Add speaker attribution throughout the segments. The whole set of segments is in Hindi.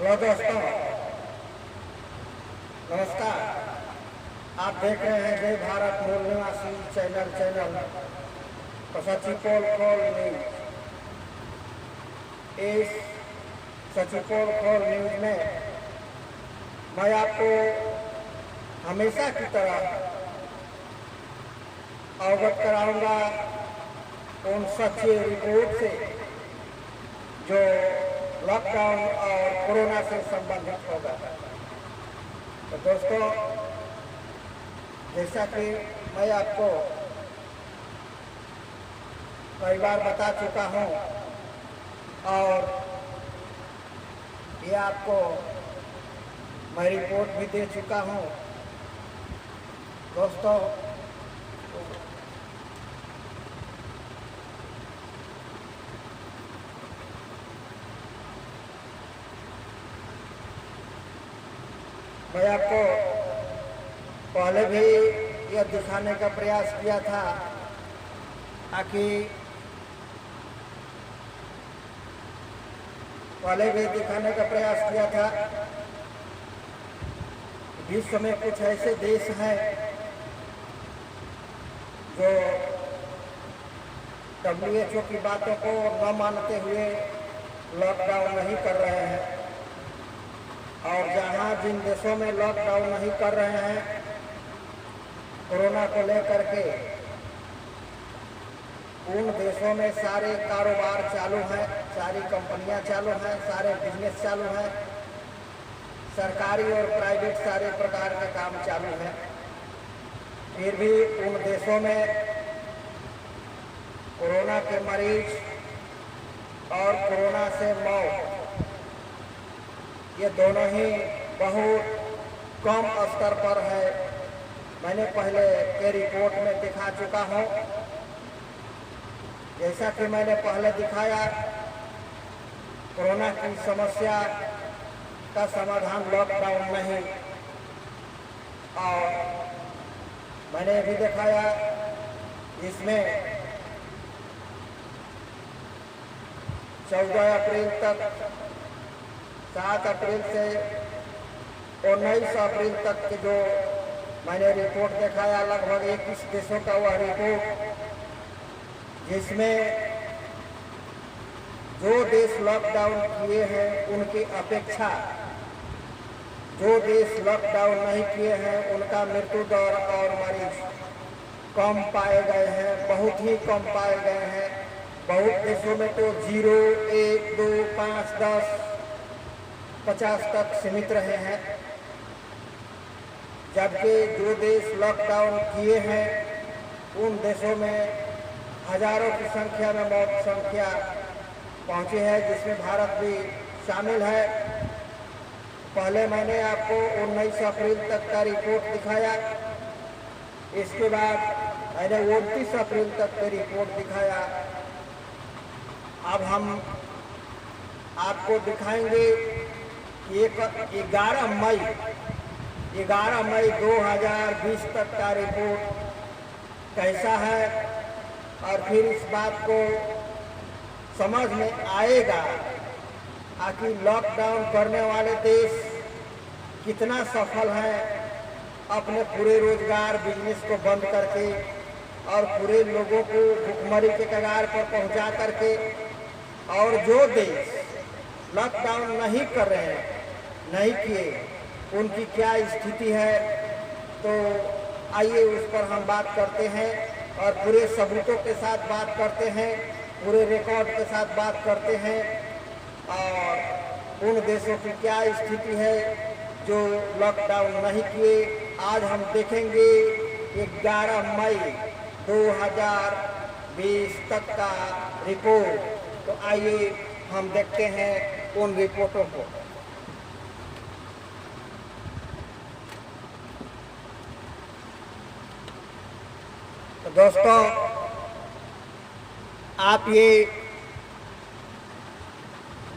Speaker 1: हेलो दोस्तों, नमस्कार। आप देख रहे हैं जय भारत मूल निवासी चैनल सचिपोल खोल न्यूज। इस सचिपोल खोल न्यूज में मैं आपको हमेशा की तरह अवगत कराऊंगा उन सच्ची रिपोर्ट से जो लॉकडाउन और कोरोना से संबंधित होगा। तो दोस्तों, जैसा कि मैं आपको कई बार बता चुका हूं और ये आपको मैं रिपोर्ट भी दे चुका हूं। दोस्तों, मैं आपको पहले भी यह दिखाने का प्रयास किया था ताकि विश्व में कुछ ऐसे देश हैं जो WHO की बातों को न मानते हुए लॉकडाउन नहीं कर रहे हैं, और जहां जिन देशों में लॉकडाउन नहीं कर रहे हैं कोरोना को लेकर के, उन देशों में सारे कारोबार चालू हैं, सारी कंपनियां चालू हैं, सारे बिजनेस चालू हैं, सरकारी और प्राइवेट सारे प्रकार के काम चालू हैं। फिर भी उन देशों में कोरोना के मरीज और कोरोना से मौत ये दोनों ही बहुत कम स्तर पर है। मैंने पहले के रिपोर्ट में दिखा चुका हूं। जैसा कि मैंने पहले दिखाया, कोरोना की समस्या का समाधान लॉकडाउन नहीं, और मैंने भी दिखाया इसमें 14 अप्रैल तक, 7 अप्रैल से 19 अप्रैल तक के जो मैंने रिपोर्ट दिखाया, लगभग 21 देशों का वह रिपोर्ट, जिसमें जो देश लॉकडाउन किए हैं उनकी अपेक्षा जो देश लॉकडाउन नहीं किए हैं उनका मृत्यु दर और मरीज कम पाए गए हैं, बहुत ही कम पाए गए हैं। बहुत देशों में तो 0, 1, 2, 5, 10, 50 तक सीमित रहे हैं, जबकि जो देश लॉकडाउन किए हैं उन देशों में हजारों की संख्या में मौत संख्या पहुंची है, जिसमें भारत भी शामिल है। पहले मैंने आपको 19 अप्रैल तक का रिपोर्ट दिखाया, इसके बाद मैंने 29 अप्रैल तक का रिपोर्ट दिखाया। अब हम आपको दिखाएंगे कि 11 मई 2020 तक का रिपोर्ट कैसा है, और फिर इस बात को समझ में आएगा आखिर लॉकडाउन करने वाले देश कितना सफल हैं अपने पूरे रोजगार बिजनेस को बंद करके और पूरे लोगों को भुखमरी के कगार पर पहुंचा करके, और जो देश लॉकडाउन नहीं कर रहे हैं, नहीं किए, उनकी क्या स्थिति है। तो आइए उस पर हम बात करते हैं और पूरे सबूतों के साथ बात करते हैं, पूरे रिकॉर्ड के साथ बात करते हैं, और उन देशों की क्या स्थिति है जो लॉकडाउन नहीं किए। आज हम देखेंगे 11 मई 2020 तक का रिपोर्ट। तो आइए हम देखते हैं उन रिपोर्टों को। तो दोस्तों, आप ये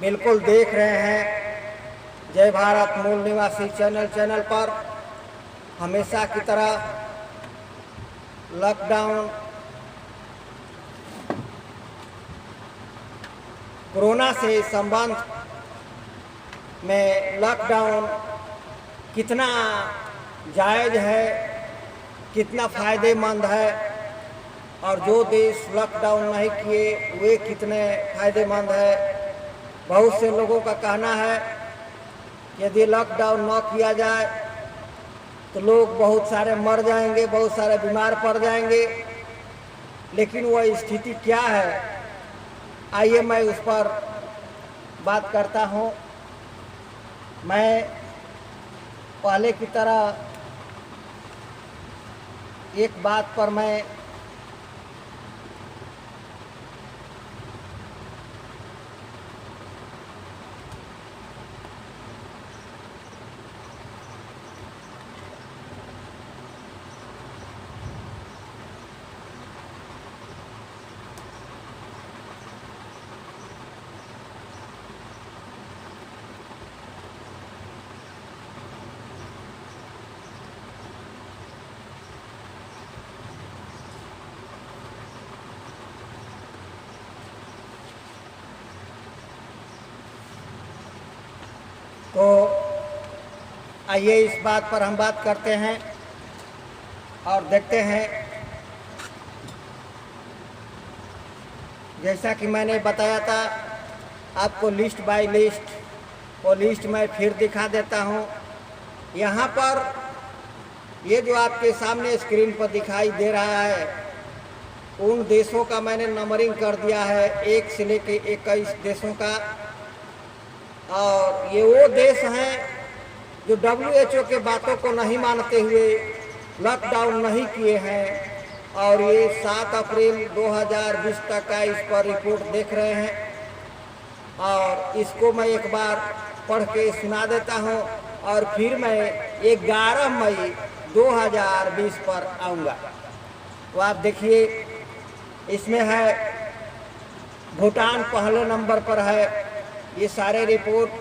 Speaker 1: बिल्कुल देख रहे हैं जय भारत मूल निवासी चैनल पर हमेशा की तरह लॉकडाउन कोरोना से संबंध में लॉकडाउन कितना जायज़ है, कितना फ़ायदेमंद है, और जो देश लॉकडाउन नहीं किए वे कितने फ़ायदेमंद है। बहुत से लोगों का कहना है कि यदि लॉकडाउन न किया जाए तो लोग बहुत सारे मर जाएंगे, बहुत सारे बीमार पड़ जाएंगे। लेकिन वह स्थिति क्या है, आइए मैं उस पर बात करता हूँ। मैं पहले की तरह एक बात पर मैं तो आइए इस बात पर हम बात करते हैं और देखते हैं। जैसा कि मैंने बताया था आपको लिस्ट बाय लिस्ट, वो लिस्ट मैं फिर दिखा देता हूँ। यहाँ पर ये जो आपके सामने स्क्रीन पर दिखाई दे रहा है, उन देशों का मैंने नंबरिंग कर दिया है 1 से लेके 21 देशों का। और ये वो देश हैं जो WHO के बातों को नहीं मानते हुए लॉकडाउन नहीं किए हैं, और ये 7 अप्रैल 2020 तक का इस पर रिपोर्ट देख रहे हैं। और इसको मैं एक बार पढ़ के सुना देता हूँ और फिर मैं 11 मई 2020 पर आऊँगा। तो आप देखिए, इसमें है भूटान पहले नंबर पर है। ये सारे रिपोर्ट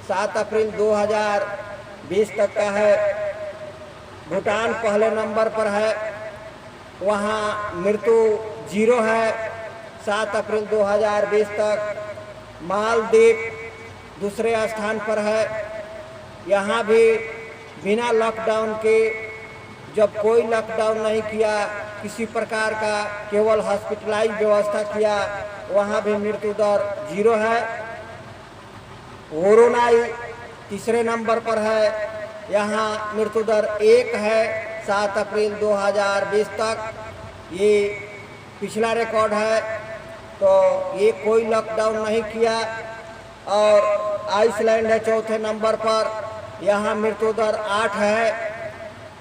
Speaker 1: 7 अप्रैल 2020 तक का है। भूटान पहले नंबर पर है, वहाँ मृत्यु 0 है 7 अप्रैल 2020 तक। मालदीव दूसरे स्थान पर है, यहाँ भी बिना लॉकडाउन के, जब कोई लॉकडाउन नहीं किया, किसी प्रकार का केवल हॉस्पिटलाइज व्यवस्था किया, वहाँ भी मृत्यु दर 0 है। वोरोनाई तीसरे नंबर पर है, यहाँ मृत्यु दर 1 है 7 अप्रैल 2020 तक। ये पिछला रिकॉर्ड है, तो ये कोई लॉकडाउन नहीं किया। और आइसलैंड है चौथे नंबर पर, यहाँ मृत्यु दर 8 है,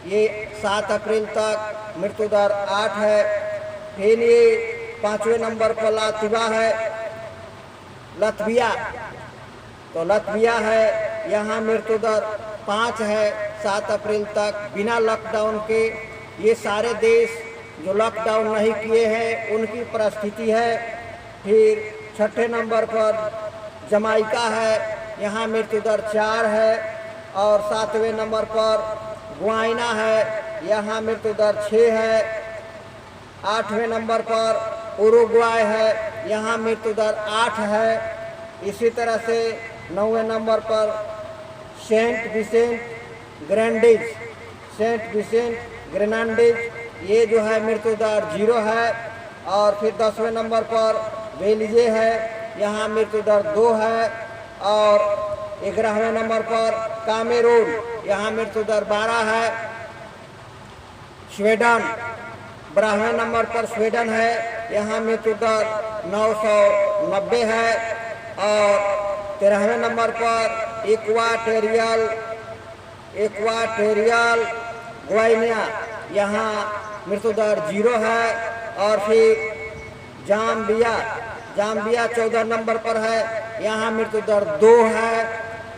Speaker 1: ये 7 अप्रैल तक मृत्यु दर 8 है। फिर ये 5वें नंबर पर लतविया, तो लतविया है, यहाँ मृत्यु दर 5 है 7 अप्रैल तक बिना लॉकडाउन के। ये सारे देश जो लॉकडाउन नहीं किए हैं उनकी परिस्थिति है। फिर 6ठे नंबर पर जमाइका है, यहाँ मृत्यु दर 4 है। और 7वें नंबर पर गुआइना है, यहाँ मृत्यु दर 6 है। 8वें नंबर पर उरुग्वाय है, यहाँ मृत्यु दर 8 है। इसी तरह से 9वें नंबर पर सेंट विसेंट ग्रेनाडीज, ये जो है मृत्यु दर 0 है। और फिर 10वें नंबर पर बेलिजे है, यहाँ मृत्यु दर 2 है। और 11वें नंबर पर कामेरून, यहाँ मृत्यु दर 12 है। स्वीडन 12वें नंबर पर स्वीडन है, यहाँ मृत्यु दर 990 है। और 13वें नंबर पर इक्वाटोरियल ग्वाइनिया, यहाँ मृत्यु दर 0 है। और फिर जाम्बिया 14 नंबर पर है, यहाँ मृत्यु दर 2 है।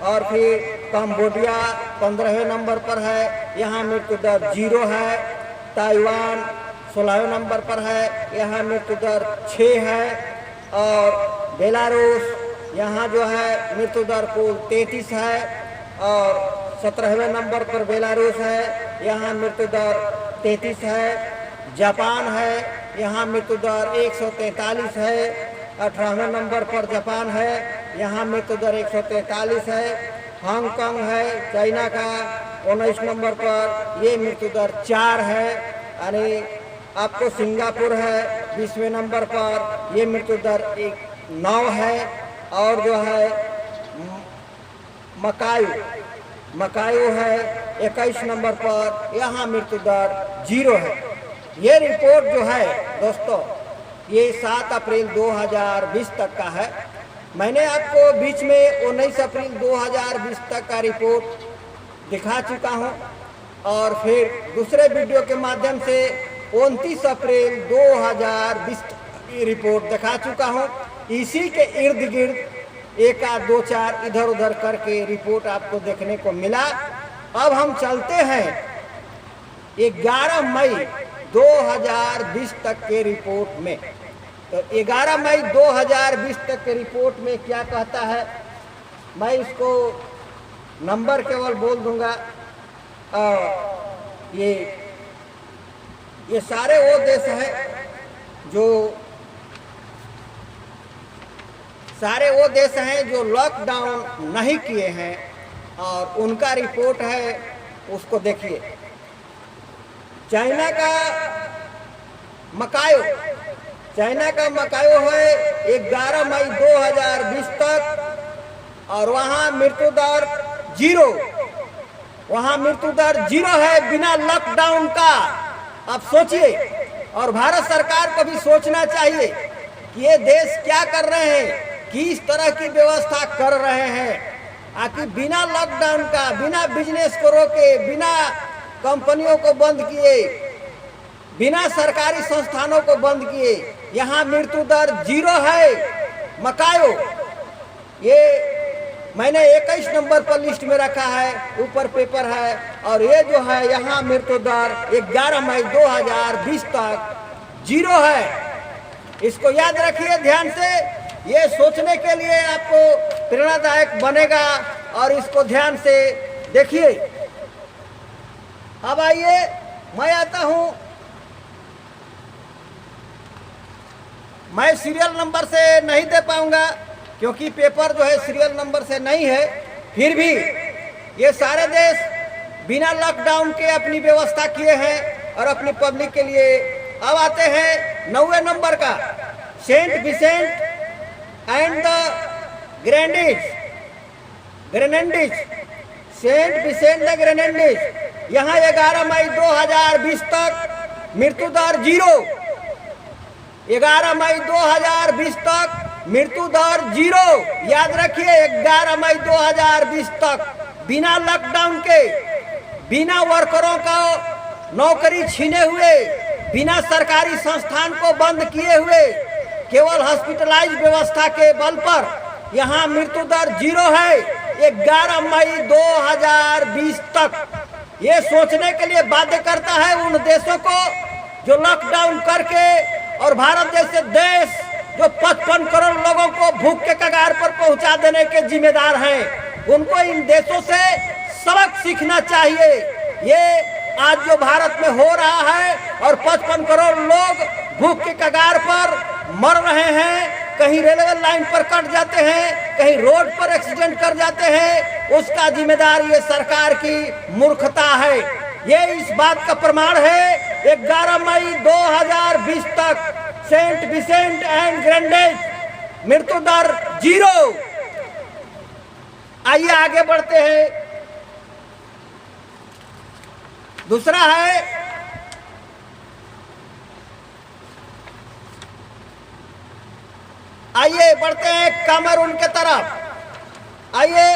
Speaker 1: और फिर कंबोडिया 15वें नंबर पर है, यहाँ मृत्यु दर 0 है। ताइवान 16वें नंबर पर है, यहाँ मृत्यु दर 6 है। और बेलारूस, यहाँ जो है मृत्यु दर कुल 33 है। और 17वें नंबर पर बेलारूस है, यहाँ मृत्यु दर 33 है। जापान है, यहाँ मृत्यु दर 143 है। 18वें नंबर पर जापान है, यहाँ मृत्यु दर 143 है। हांगकांग है चाइना का 19 नंबर पर, ये मृत्यु दर 4 है। यानी आपको सिंगापुर है 20वें नंबर पर, ये मृत्यु दर 9 है। और जो है मकायू है 21 नंबर पर, यहाँ मृत्यु दर 0 है। ये रिपोर्ट जो है दोस्तों ये 7 अप्रैल 2020 तक का है। मैंने आपको बीच में 19 अप्रैल 2020 तक का रिपोर्ट दिखा चुका हूँ और फिर दूसरे वीडियो के माध्यम से 29 अप्रैल 2020 की रिपोर्ट दिखा चुका हूँ। इसी के इर्द गिर्द एक आध दो चार इधर उधर करके रिपोर्ट आपको देखने को मिला। अब हम चलते हैं 11 मई 2020 तक के रिपोर्ट में। तो 11 मई 2020 तक के रिपोर्ट में क्या कहता है, मैं इसको नंबर केवल बोल दूंगा। ये सारे वो देश हैं जो लॉकडाउन नहीं किए हैं और उनका रिपोर्ट है, उसको देखिए। चाइना का मकायो है 11 मई 2020 तक और वहाँ मृत्यु दर 0 है बिना लॉकडाउन का। अब सोचिए, और भारत सरकार को भी सोचना चाहिए कि ये देश क्या कर रहे हैं, किस तरह की व्यवस्था कर रहे हैं। आखिर बिना लॉकडाउन का, बिना बिजनेस को रोके, बिना कंपनियों को बंद किए, बिना सरकारी संस्थानों को बंद किए, यहाँ मृत्यु दर 0 है। मकायो ये मैंने 21 नंबर पर लिस्ट में रखा है, ऊपर पेपर है, और ये जो है यहाँ मृत्यु दर 11 मई 2020 तक 0 है। इसको याद रखिए ध्यान से, ये सोचने के लिए आपको प्रेरणादायक बनेगा और इसको ध्यान से देखिए। अब आइए मैं आता हूँ, मैं सीरियल नंबर से नहीं दे पाऊंगा क्योंकि पेपर जो है सीरियल नंबर से नहीं है। फिर भी ये सारे देश बिना लॉकडाउन के अपनी व्यवस्था किए हैं और अपनी पब्लिक के लिए। अब आते हैं 9वें नंबर का, Saint Vincent and the Grenadines, Saint Vincent the Grenadines, यहाँ 11 मई 2020 तक मृत्यु दर 0। 11 मई 2020 तक मृत्यु दर 0। याद रखिए 11 मई 2020 तक बिना लॉकडाउन के, बिना वर्करों का नौकरी छीने हुए, बिना सरकारी संस्थान को बंद किए हुए, केवल हॉस्पिटलाइज व्यवस्था के बल पर यहाँ मृत्यु दर 0 है 11 मई 2020 तक। ये सोचने के लिए बाध्य करता है उन देशों को जो लॉकडाउन करके और भारत जैसे देश जो 55 करोड़ लोगों को भूख के कगार पर पहुंचा देने के जिम्मेदार हैं, उनको इन देशों से सबक सीखना चाहिए। ये आज जो भारत में हो रहा है और 55 करोड़ लोग भूख के कगार पर मर रहे हैं, कहीं रेलवे लाइन पर कट जाते हैं, कहीं रोड पर एक्सीडेंट कर जाते हैं, उसका जिम्मेदार ये सरकार की मूर्खता है। ये इस बात का प्रमाण है 11 मई 2020 तक सेंट विसेंट एंड ग्रेनेडिज मृत्यु दर 0। आइए आगे बढ़ते हैं। दूसरा है आइए बढ़ते हैं कामरून के तरफ। आइए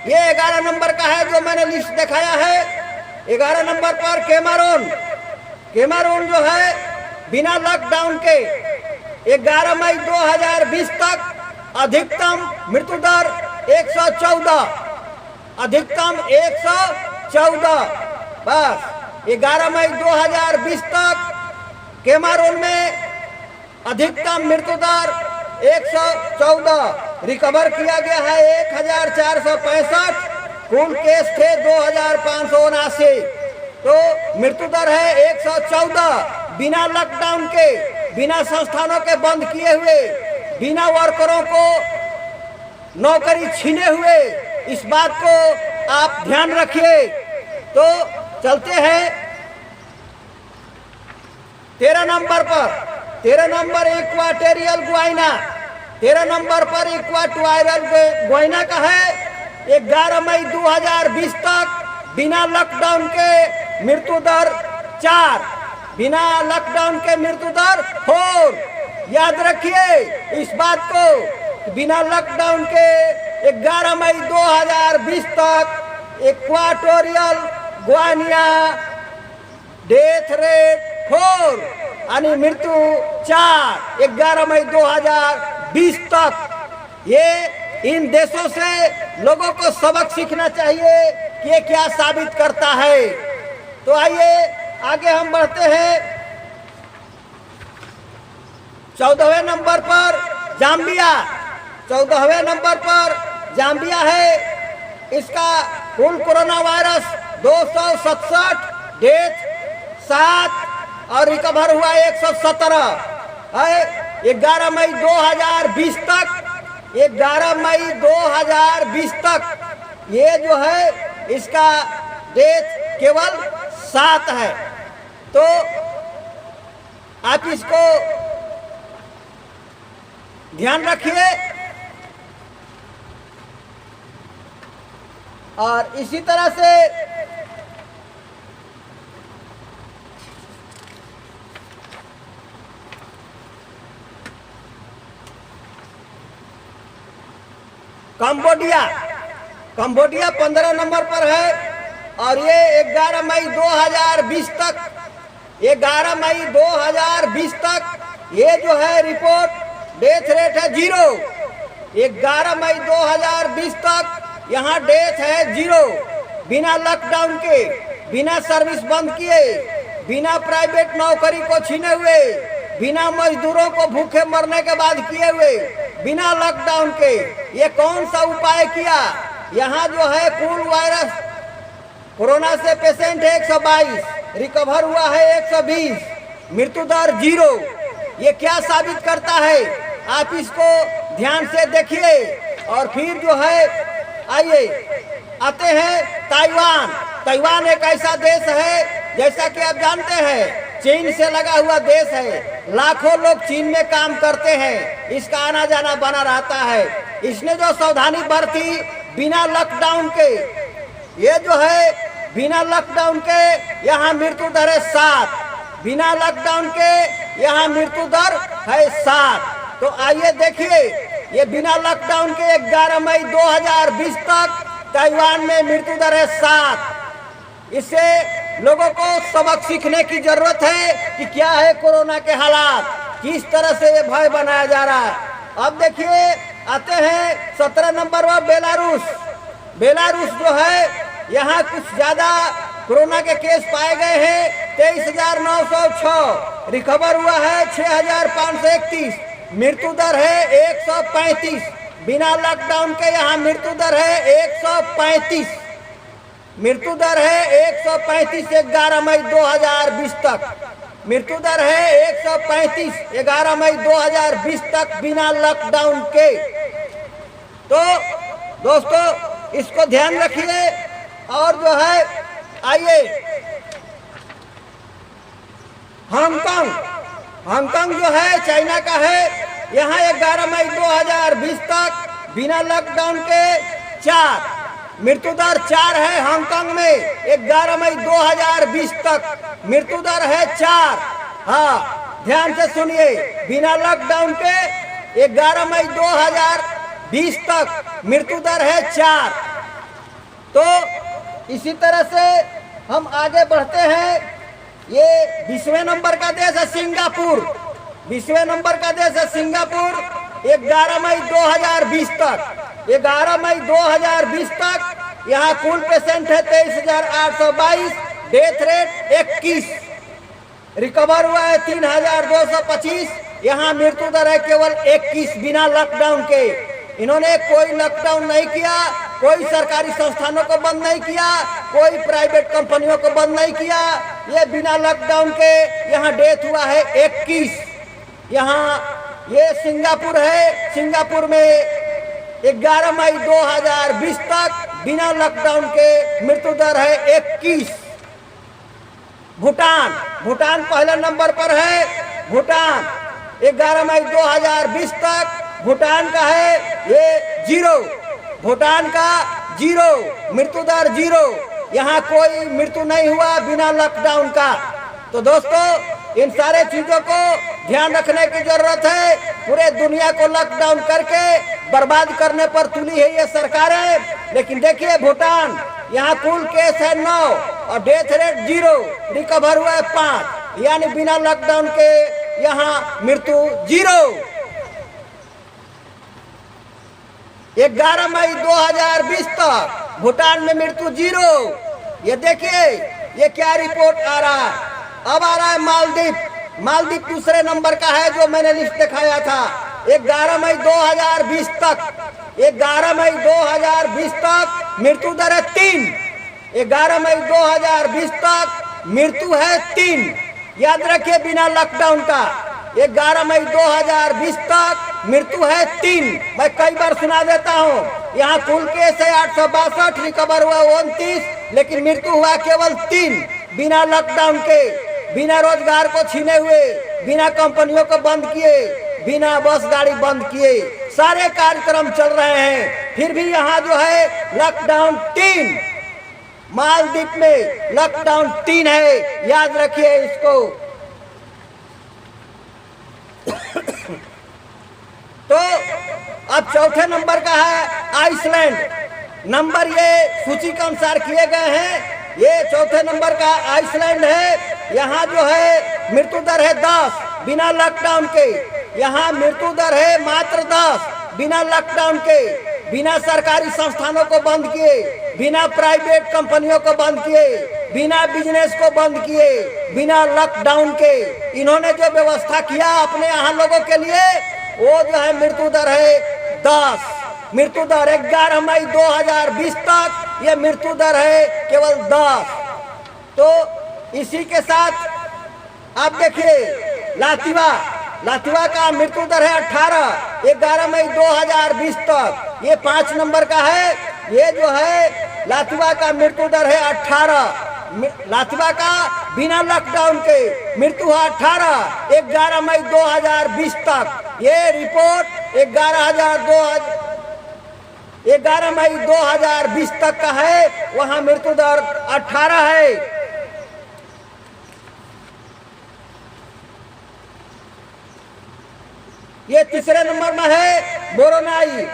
Speaker 1: ये 11 नंबर का है जो मैंने लिस्ट दिखाया है। 11 नंबर पर केमारून जो है बिना लॉकडाउन के 11 मई 2020 तक अधिकतम मृत्यु दर 114, अधिकतम 114। बस 11 मई 2020 तक केमारून में अधिकतम मृत्यु दर 114। रिकवर किया गया है 1465, कुल केस थे 2579, तो मृत्यु दर है 114। बिना लॉकडाउन के, बिना संस्थानों के बंद किए हुए, बिना वर्करों को नौकरी छीने हुए, इस बात को आप ध्यान रखिए। तो चलते हैं 13 नंबर पर। 13 नंबर इक्वाटोरियल गुयाना। 13 नंबर पर इक्वाटोरियल गुयाना का है 11 मई 2020 तक बिना लॉकडाउन के मृत्यु दर 4, बिना लॉकडाउन के मृत्यु दर 4। याद रखिए इस बात को, बिना लॉकडाउन के 11 मई 2020 तक इक्वाटोरियल गुयाना डेथ रेट 4 यानी मृत्यु 4, 11 मई 2020 तक। ये इन देशों से लोगों को सबक सीखना चाहिए कि ये क्या साबित करता है। तो आइए आगे हम बढ़ते हैं। 14वें नंबर पर जाम्बिया। 14वें नंबर पर जाम्बिया है। इसका कुल कोरोना वायरस 267, डेथ 7 और रिकवर हुआ 117 है। 11 मई 2020 तक, 11 मई 2020 तक ये जो है इसका डेथ केवल 7 है। तो आप इसको ध्यान रखिए। और इसी तरह से कंबोडिया 15 नंबर पर है और ये 11 मई 2020 तक, 11 मई 2020 तक ये जो है रिपोर्ट डेथ रेट है 0। 11 मई 2020 तक यहाँ डेथ है 0। बिना लॉकडाउन के, बिना सर्विस बंद किए, बिना प्राइवेट नौकरी को छीने हुए, बिना मजदूरों को भूखे मरने के बाद किए हुए, बिना लॉकडाउन के ये कौन सा उपाय किया। यहाँ जो है कुल वायरस कोरोना से पेशेंट 122, रिकवर हुआ है 120, मृत्यु दर 0। ये क्या साबित करता है आप इसको ध्यान से देखिए। और फिर जो है आइए आते हैं ताइवान। ताइवान एक ऐसा देश है जैसा कि आप जानते हैं चीन से लगा हुआ देश है। लाखों लोग चीन में काम करते हैं, इसका आना जाना बना रहता है। इसने जो सावधानी बरती बिना लॉकडाउन के, ये जो है बिना लॉकडाउन के यहाँ मृत्यु दर है 7, बिना लॉकडाउन के यहाँ मृत्यु दर है 7। तो आइए देखिए ये बिना लॉकडाउन के 11 मई 2020 तक ताइवान में मृत्यु दर है 7। इससे लोगों को सबक सीखने की जरूरत है कि क्या है कोरोना के हालात, किस तरह से ये भय बनाया जा रहा है। अब देखिए आते हैं 17 नंबर पर बेलारूस। बेलारूस जो है यहाँ कुछ ज्यादा कोरोना के केस पाए गए हैं 23,906, रिकवर हुआ है 6,531, मृत्यु दर है 135। बिना लॉकडाउन के यहाँ मृत्यु दर है 135, मृत्यु दर है 135 11 मई 2020 तक, मृत्यु दर है 135 11 मई 2020 तक बिना लॉकडाउन के। तो दोस्तों इसको ध्यान रखिए। और जो है आइए हांगकांग। हांगकांग जो है चाइना का है, यहाँ 11 मई 2020 तक बिना लॉकडाउन के 4, मृत्यु दर 4 है। हांगकांग में 11 मई 2020 तक मृत्यु दर है 4। हाँ ध्यान से सुनिए, बिना लॉकडाउन के 11 मई 2020 तक मृत्यु दर है 4। तो इसी तरह से हम आगे बढ़ते हैं। ये 20वें नंबर का देश है सिंगापुर। 20वें नंबर का देश है सिंगापुर। 11 मई 2020 तक, 11 मई 2020 तक यहाँ कुल पेशेंट है 23,822, डेथ रेट 21, रिकवर हुआ है 3,225, यहाँ मृत्यु दर है केवल 21 बिना लॉकडाउन के। इन्होंने कोई लॉकडाउन नहीं किया, कोई सरकारी संस्थानों को बंद नहीं किया, कोई प्राइवेट कंपनियों को बंद नहीं किया। ये बिना लॉकडाउन के यहाँ डेथ हुआ है 21। यहाँ ये सिंगापुर है। सिंगापुर में 11 मई 2020 तक बिना लॉकडाउन के मृत्यु दर है 21। भूटान पहले नंबर पर है। भूटान 11 मई 2020 तक भूटान का है ये 0। भूटान का 0 मृत्यु दर 0। यहाँ कोई मृत्यु नहीं हुआ बिना लॉकडाउन का। तो दोस्तों इन सारे चीजों को ध्यान रखने की जरूरत है। पूरे दुनिया को लॉकडाउन करके बर्बाद करने पर तुली है ये सरकारें। लेकिन देखिए भूटान, यहाँ कुल केस है 9 और डेथ रेट 0, रिकवर हुआ है 5, यानी बिना लॉकडाउन के यहाँ मृत्यु 0। 11 मई 2020 तक भूटान में मृत्यु 0। ये देखिए ये क्या रिपोर्ट आ रहा है। अब आ रहा है मालदीव दूसरे नंबर का है जो मैंने लिस्ट दिखाया था। 11 मई 2020 तक 11 मई 2020 तक मृत्यु दर है 3। 11 मई 2020 तक मृत्यु है 3। याद रखिए बिना लॉकडाउन का 11 मई 2020 तक मृत्यु है 3। मैं कई बार सुना देता हूँ। यहाँ कुल केस है 862, रिकवर हुआ 29, लेकिन मृत्यु हुआ केवल 3 बिना लॉकडाउन के, बिना रोजगार को छीने हुए, बिना कंपनियों को बंद किए, बिना बस गाड़ी बंद किए, सारे कार्यक्रम चल रहे हैं। फिर भी यहाँ जो है लॉकडाउन 3। मालदीव में लॉकडाउन 3 है, याद रखिए इसको। तो अब चौथे नंबर का है आइसलैंड। नंबर ये सूची के अनुसार किए गए हैं। ये चौथे नंबर का आइसलैंड है। यहाँ जो है मृत्यु दर है 10 बिना लॉकडाउन के। यहाँ मृत्यु दर है मात्र 10 बिना लॉकडाउन के, बिना सरकारी संस्थानों को बंद किए, बिना प्राइवेट कंपनियों को बंद किए, बिना बिजनेस को बंद किए, बिना लॉकडाउन के इन्होंने जो व्यवस्था किया अपने यहाँ लोगों के लिए, वो जो है मृत्यु दर है 10। मृत्यु दर 11 मई 2020 तक ये मृत्यु दर है केवल 10। तो इसी के साथ आप देखिए लातविया का मृत्यु दर है 18। 11 मई 2020 तक ये 5 नंबर का है। ये जो है लातविया का मृत्यु दर है 18। लातविया का बिना लॉकडाउन के मृत्यु है 18 11 मई 2020 तक। ये रिपोर्ट 11 मई 2020 तक का है, वहां मृत्यु दर 18 है। ये तीसरे नंबर में है बोरोनाई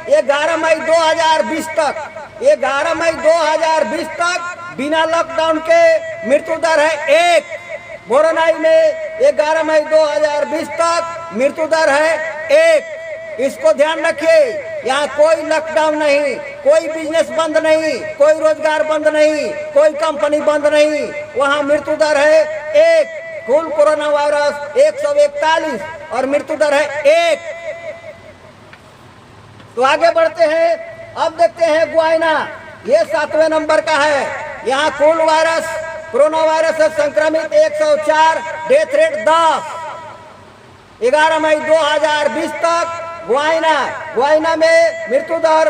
Speaker 1: 11 मई 2020 तक। 11 मई 2020 तक बिना लॉकडाउन के मृत्यु दर है 1। बोरोनाई में 11 मई 2020 तक मृत्यु दर है 1। इसको ध्यान रखिए। यहाँ कोई लॉकडाउन नहीं, कोई बिजनेस बंद नहीं, कोई रोजगार बंद नहीं, कोई कंपनी बंद नहीं, वहाँ मृत्यु दर है 1। कुल कोरोना वायरस 141 और मृत्यु दर है 1। तो आगे बढ़ते हैं। अब देखते हैं गुयाना, ये 7वें नंबर का है। यहाँ कुल कोरोना वायरस से संक्रमित 104, डेथ रेट 10। 11 मई 2020 तक गुयाना में मृत्यु दर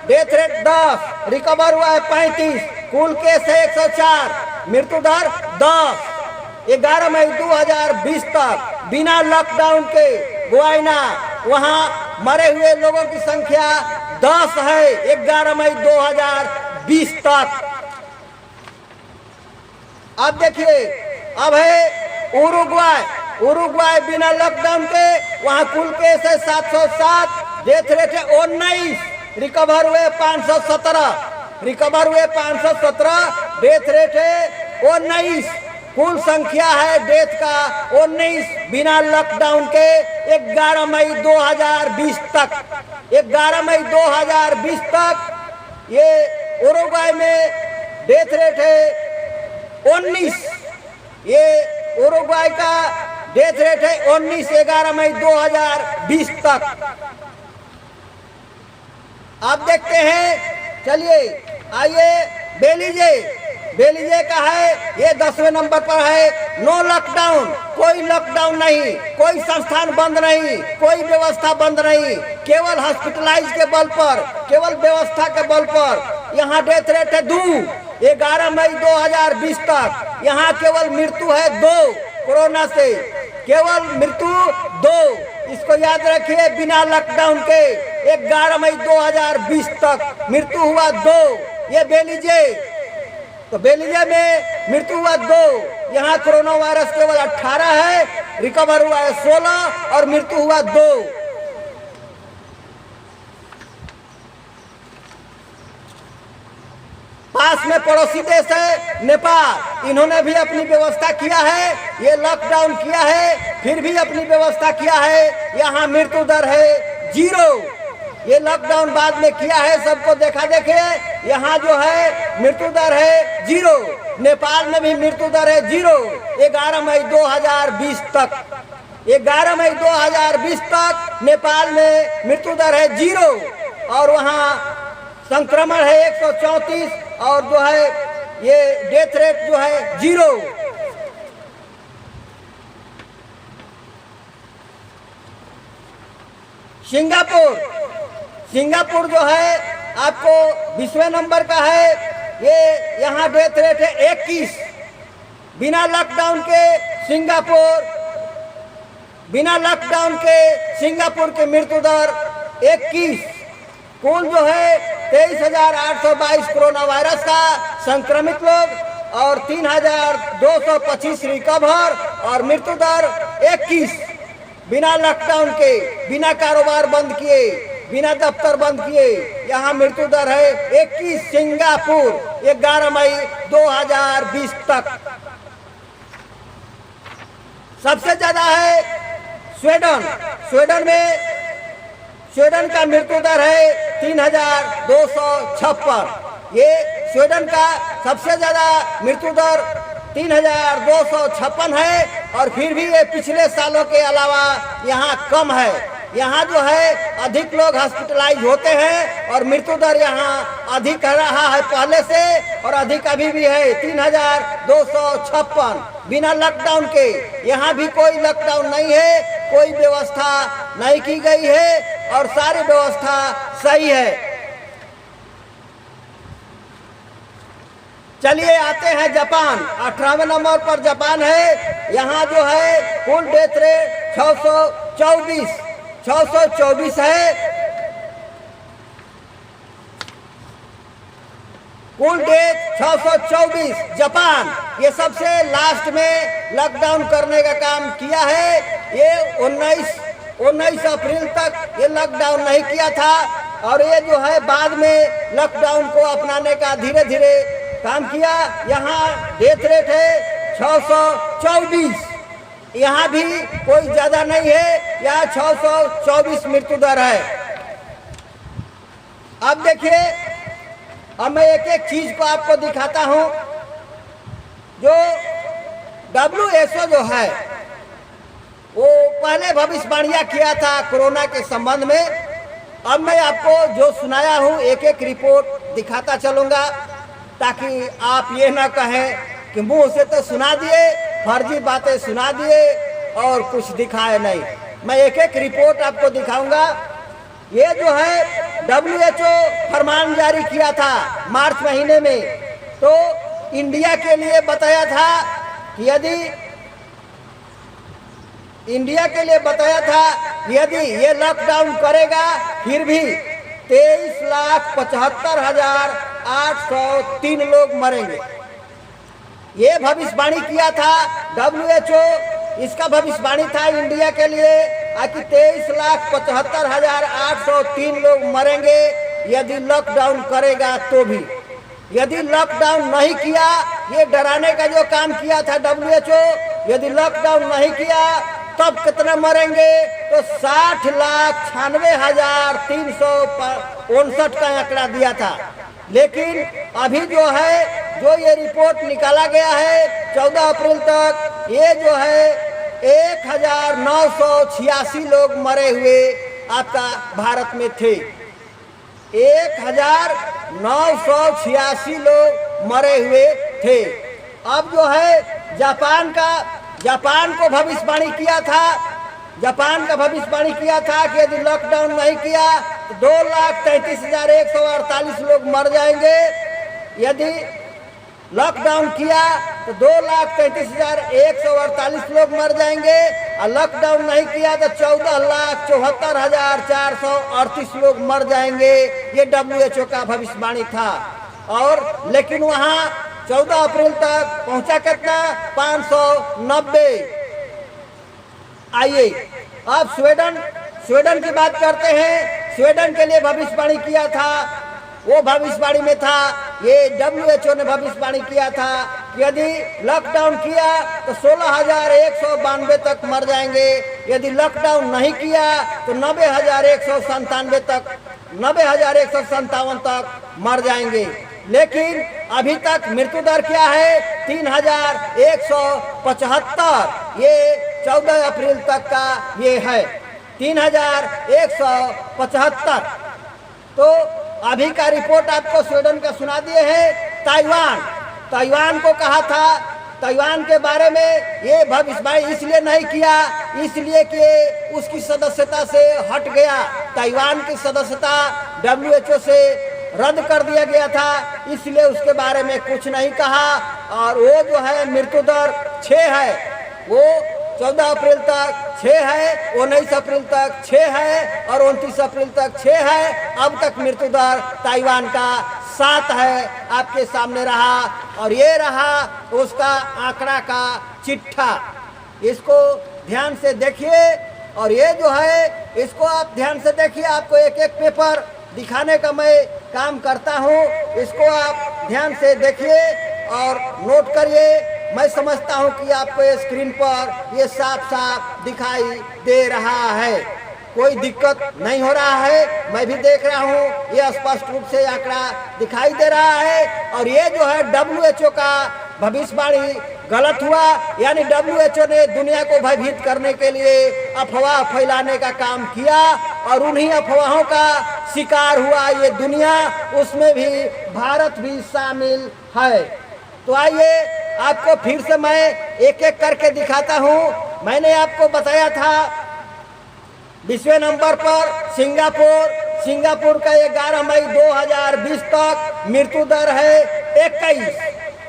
Speaker 1: डेथ रेट 10, रिकवर हुआ है 35, कुल केस है 104, मृत्यु दर 10। 11 मई 2020 तक बिना लॉकडाउन के गुयाना, वहां मरे हुए लोगों की संख्या 10 है 11 मई 2020 तक। अब देखिए, अब है उरुग्वाय बिना लॉकडाउन के, वहां कुल केस है 707, डेथ रेट है 19, रिकवर हुए 517, डेथ रेट है 19, कुल संख्या है डेथ का 19 बिना लॉकडाउन के 11 मई 2020 तक। 11 मई 2020 तक ये उरुग्वाय में डेथ रेट है 19। ये उरुग्वाय का डेथ रेट है 19 11 मई 2020 तक। आप देखते हैं, चलिए आइए बेलीजे का है, ये 10वें नंबर पर है। नो लॉकडाउन, कोई लॉकडाउन नहीं, कोई संस्थान बंद नहीं, कोई व्यवस्था बंद नहीं, केवल हॉस्पिटलाइज के बल पर, केवल व्यवस्था के बल पर। यहाँ डेथ रेट है 2। 11 मई 2020 तक यहाँ केवल मृत्यु है 2 कोरोना से, केवल मृत्यु 2। इसको याद रखिए, बिना लॉकडाउन के 11 मई 2020 तक मृत्यु हुआ 2। ये बेलीजे, तो बेलीजे में मृत्यु हुआ 2। यहाँ कोरोना वायरस केवल 18 है, रिकवर हुआ है 16 और मृत्यु हुआ 2। पास में पड़ोसी देश है नेपाल, इन्होंने भी अपनी व्यवस्था किया है, ये लॉकडाउन किया है, फिर भी अपनी व्यवस्था किया है। यहाँ मृत्यु दर है 0। ये लॉकडाउन बाद में किया है, सबको देखा देखे। यहाँ जो है मृत्यु दर है 0। नेपाल में भी मृत्यु दर है 0। 11 मई 2020 तक, 11 मई 2020 तक नेपाल में मृत्यु दर है 0 और वहाँ संक्रमण है 134 और जो है ये डेथ रेट जो है 0। सिंगापुर जो है आपको 20वें नंबर का है, ये यहाँ डेथ रेट है 21। बिना लॉकडाउन के सिंगापुर की मृत्यु दर 21। कुल जो है 23,822 कोरोना वायरस का संक्रमित लोग और 3,225 रिकवर और मृत्यु दर 21। बिना लॉकडाउन के, बिना कारोबार बंद किए, बिना दफ्तर बंद किए यहाँ मृत्यु दर है 21। सिंगापुर 11 मई 2020 तक। सबसे ज्यादा है स्वीडन का मृत्यु दर है 3,256। ये स्वीडन का सबसे ज्यादा मृत्यु दर 3,256 है और फिर भी ये पिछले सालों के अलावा यहाँ कम है। यहाँ जो है अधिक लोग हॉस्पिटलाइज होते हैं और मृत्यु दर यहाँ अधिक रहा है पहले से और अधिक अभी भी है 3,256। बिना लॉकडाउन के, यहाँ भी कोई लॉकडाउन नहीं है, कोई व्यवस्था नहीं की गई है और सारी व्यवस्था सही है। चलिए आते हैं जापान। 18वें नंबर पर जापान है। यहाँ जो है कुल डेथ रेट 624 है। कुल डेथ 624। जापान ये सबसे लास्ट में लॉकडाउन करने का काम किया है। ये 19 अप्रैल तक ये लॉकडाउन नहीं किया था और ये जो है बाद में लॉकडाउन को अपनाने का धीरे धीरे काम किया। यहाँ डेथ रेट है 624। यहाँ भी कोई ज्यादा नहीं है, यहाँ 624 मृत्यु दर है। अब देखिए, अब मैं एक एक चीज को आपको दिखाता हूँ। जो WHO जो है वो पहले भविष्यवाणियां किया था कोरोना के संबंध में। अब मैं आपको जो सुनाया हूँ एक एक रिपोर्ट दिखाता चलूँगा ताकि आप ये ना कहें कि मुंह से तो सुना दिए, फर्जी बातें सुना दिए और कुछ दिखाए नहीं। मैं एक एक रिपोर्ट आपको दिखाऊंगा। ये जो है WHO फरमान जारी किया था मार्च महीने में, तो इंडिया के लिए बताया था कि यदि ये लॉकडाउन करेगा फिर भी 23,75,803 लोग मरेंगे। ये भविष्यवाणी किया था WHO। इसका भविष्यवाणी था इंडिया के लिए कि 23,75,803 लोग मरेंगे यदि लॉकडाउन करेगा तो भी। यदि लॉकडाउन नहीं किया, ये डराने का जो काम किया था WHO, यदि लॉकडाउन नहीं किया तब कितने मरेंगे, तो 60,96,359 का आंकड़ा दिया था। लेकिन अभी जो है जो ये रिपोर्ट निकाला गया है 14 अप्रैल तक, ये जो है 1,986 लोग मरे हुए आपका भारत में थे। 1,986 लोग मरे हुए थे। अब जो है जापान को भविष्यवाणी किया था, जापान का भविष्यवाणी किया था कि यदि लॉकडाउन नहीं किया तो 2,33,148 लोग मर जाएंगे। यदि लॉकडाउन किया तो 2,33,148 लोग मर जाएंगे, और लॉकडाउन नहीं किया तो 14,74,438 लोग मर जाएंगे। ये WHO का भविष्यवाणी था। और लेकिन वहाँ 14 अप्रैल तक पहुंचा कितना? 590। आइए अब स्वीडन की बात करते हैं। स्वीडन के लिए भविष्यवाणी किया था, वो भविष्यवाणी में था, ये WHO ने भविष्यवाणी किया था कि यदि लॉकडाउन किया तो 16,192 तक मर जाएंगे, यदि लॉकडाउन नहीं किया तो 90,157 तक मर जाएंगे। लेकिन अभी तक मृत्यु दर क्या है? 3,175। ये 14 अप्रैल तक का ये है 3,175। तो अभी का रिपोर्ट आपको स्वीडन का सुना दिए हैं। ताइवान को कहा था, ताइवान के बारे में ये भविष्यवाणी इसलिए नहीं किया, इसलिए कि उसकी सदस्यता से हट गया। ताइवान की सदस्यता WHO से रद्द कर दिया गया था, इसलिए उसके बारे में कुछ नहीं कहा। और वो जो है मृत्यु दर 6 है, वो 14 अप्रैल तक 6 है, 19 अप्रैल तक 6 है और 29 अप्रैल तक 6 है। अब तक मृत्यु दर ताइवान का 7 है, आपके सामने रहा। और ये रहा उसका आंकड़ा का चिट्ठा। इसको ध्यान से देखिए, और ये जो है इसको आप ध्यान से देखिए। आपको एक एक पेपर दिखाने का मैं काम करता हूँ, इसको आप ध्यान से देखिए और नोट करिए। मैं समझता हूँ कि आपको स्क्रीन पर ये साफ साफ दिखाई दे रहा है, कोई दिक्कत नहीं हो रहा है। मैं भी देख रहा हूँ, ये स्पष्ट रूप से आंकड़ा दिखाई दे रहा है। और ये जो है WHO का भविष्यवाणी गलत हुआ, यानी WHO ने दुनिया को भयभीत करने के लिए अफवाह फैलाने का काम किया, और उन्हीं अफवाहों का शिकार हुआ ये दुनिया, उसमें भी भारत भी शामिल है। तो आइए आपको फिर से मैं एक एक करके दिखाता हूँ। मैंने आपको बताया था 20वें नंबर पर सिंगापुर का 11 मई 2020 तक मृत्यु दर है 21।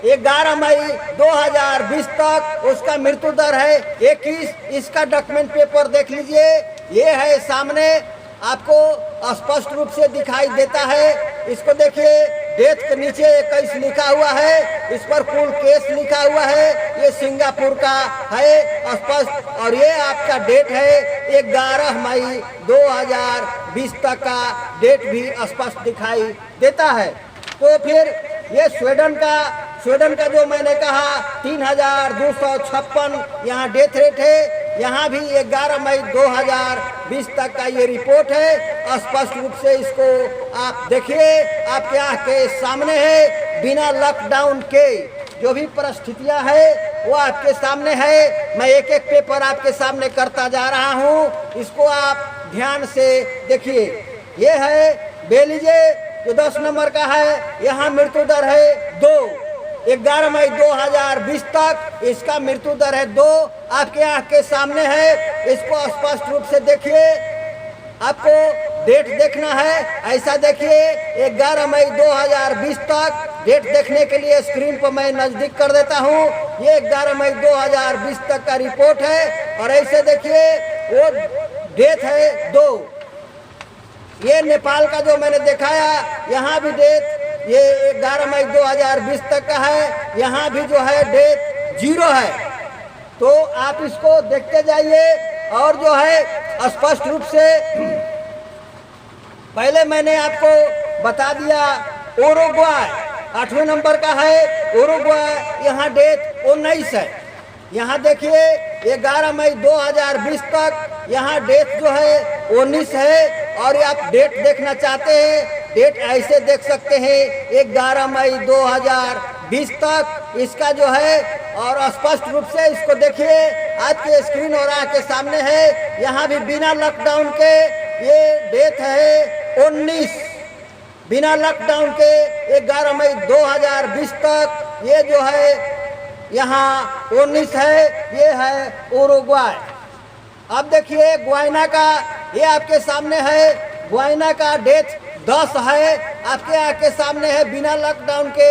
Speaker 1: 11 मई 2020 तक उसका मृत्यु दर है 21। इसका डॉक्यूमेंट पेपर देख लीजिए, ये है सामने, आपको स्पष्ट रूप से दिखाई देता है। इसको देखिए, डेट के नीचे 21 लिखा हुआ है, इस पर कुल केस लिखा हुआ है। ये सिंगापुर का है स्पष्ट, और ये आपका डेट है 11 मई 2020 तक का डेट भी स्पष्ट दिखाई देता है। तो फिर ये स्वीडन का जो मैंने कहा 3,256 यहाँ डेथ रेट है। यहाँ भी 11 मई 2020 तक का ये रिपोर्ट है। स्पष्ट रूप से इसको आप देखिए, आपके आँख के सामने है। बिना लॉकडाउन के जो भी परिस्थितियाँ है वो आपके सामने है। मैं एक एक पेपर आपके सामने करता जा रहा हूँ, इसको आप ध्यान से देखिए। ये है बेलीजे जो 10 नंबर का है, यहाँ मृत्यु दर है 2। 11 मई 2020 तक इसका मृत्यु दर है 2, आपके आँख के सामने है। इसको स्पष्ट रूप से देखिए, आपको डेट देखना है, ऐसा देखिए। 11 मई 2020 तक डेट देखने के लिए स्क्रीन पर मैं नज़दीक कर देता हूँ। ये 11 मई 2020 तक का रिपोर्ट है, और ऐसे देखिए वो डेट है 2। ये नेपाल का जो मैंने दिखाया, यहाँ भी डेट ये 11 मई 2020 तक का है, यहाँ भी जो है डेट 0 है। तो आप इसको देखते जाइए। और जो है स्पष्ट रूप से पहले मैंने आपको बता दिया उरुग्वाय 8वें नंबर का है। उरुग्वाय यहाँ डेट 19 है। यहाँ देखिए 11 मई 2020 तक यहाँ डेट जो है 19 है। और आप डेट देखना चाहते हैं, डेट ऐसे देख सकते हैं 11 मई 2020 तक इसका जो है। और स्पष्ट रूप से इसको देखिए, आपके स्क्रीन और आपके सामने है। यहाँ भी बिना लॉकडाउन के ये डेट है 19। बिना लॉकडाउन के 11 मई 2020 तक ये जो है यहाँ 19 है, ये है उरुग्वाय। अब देखिए गुयाना का, ये आपके सामने है, गुयाना का डेथ 10 है, आपके आके सामने है। बिना लॉकडाउन के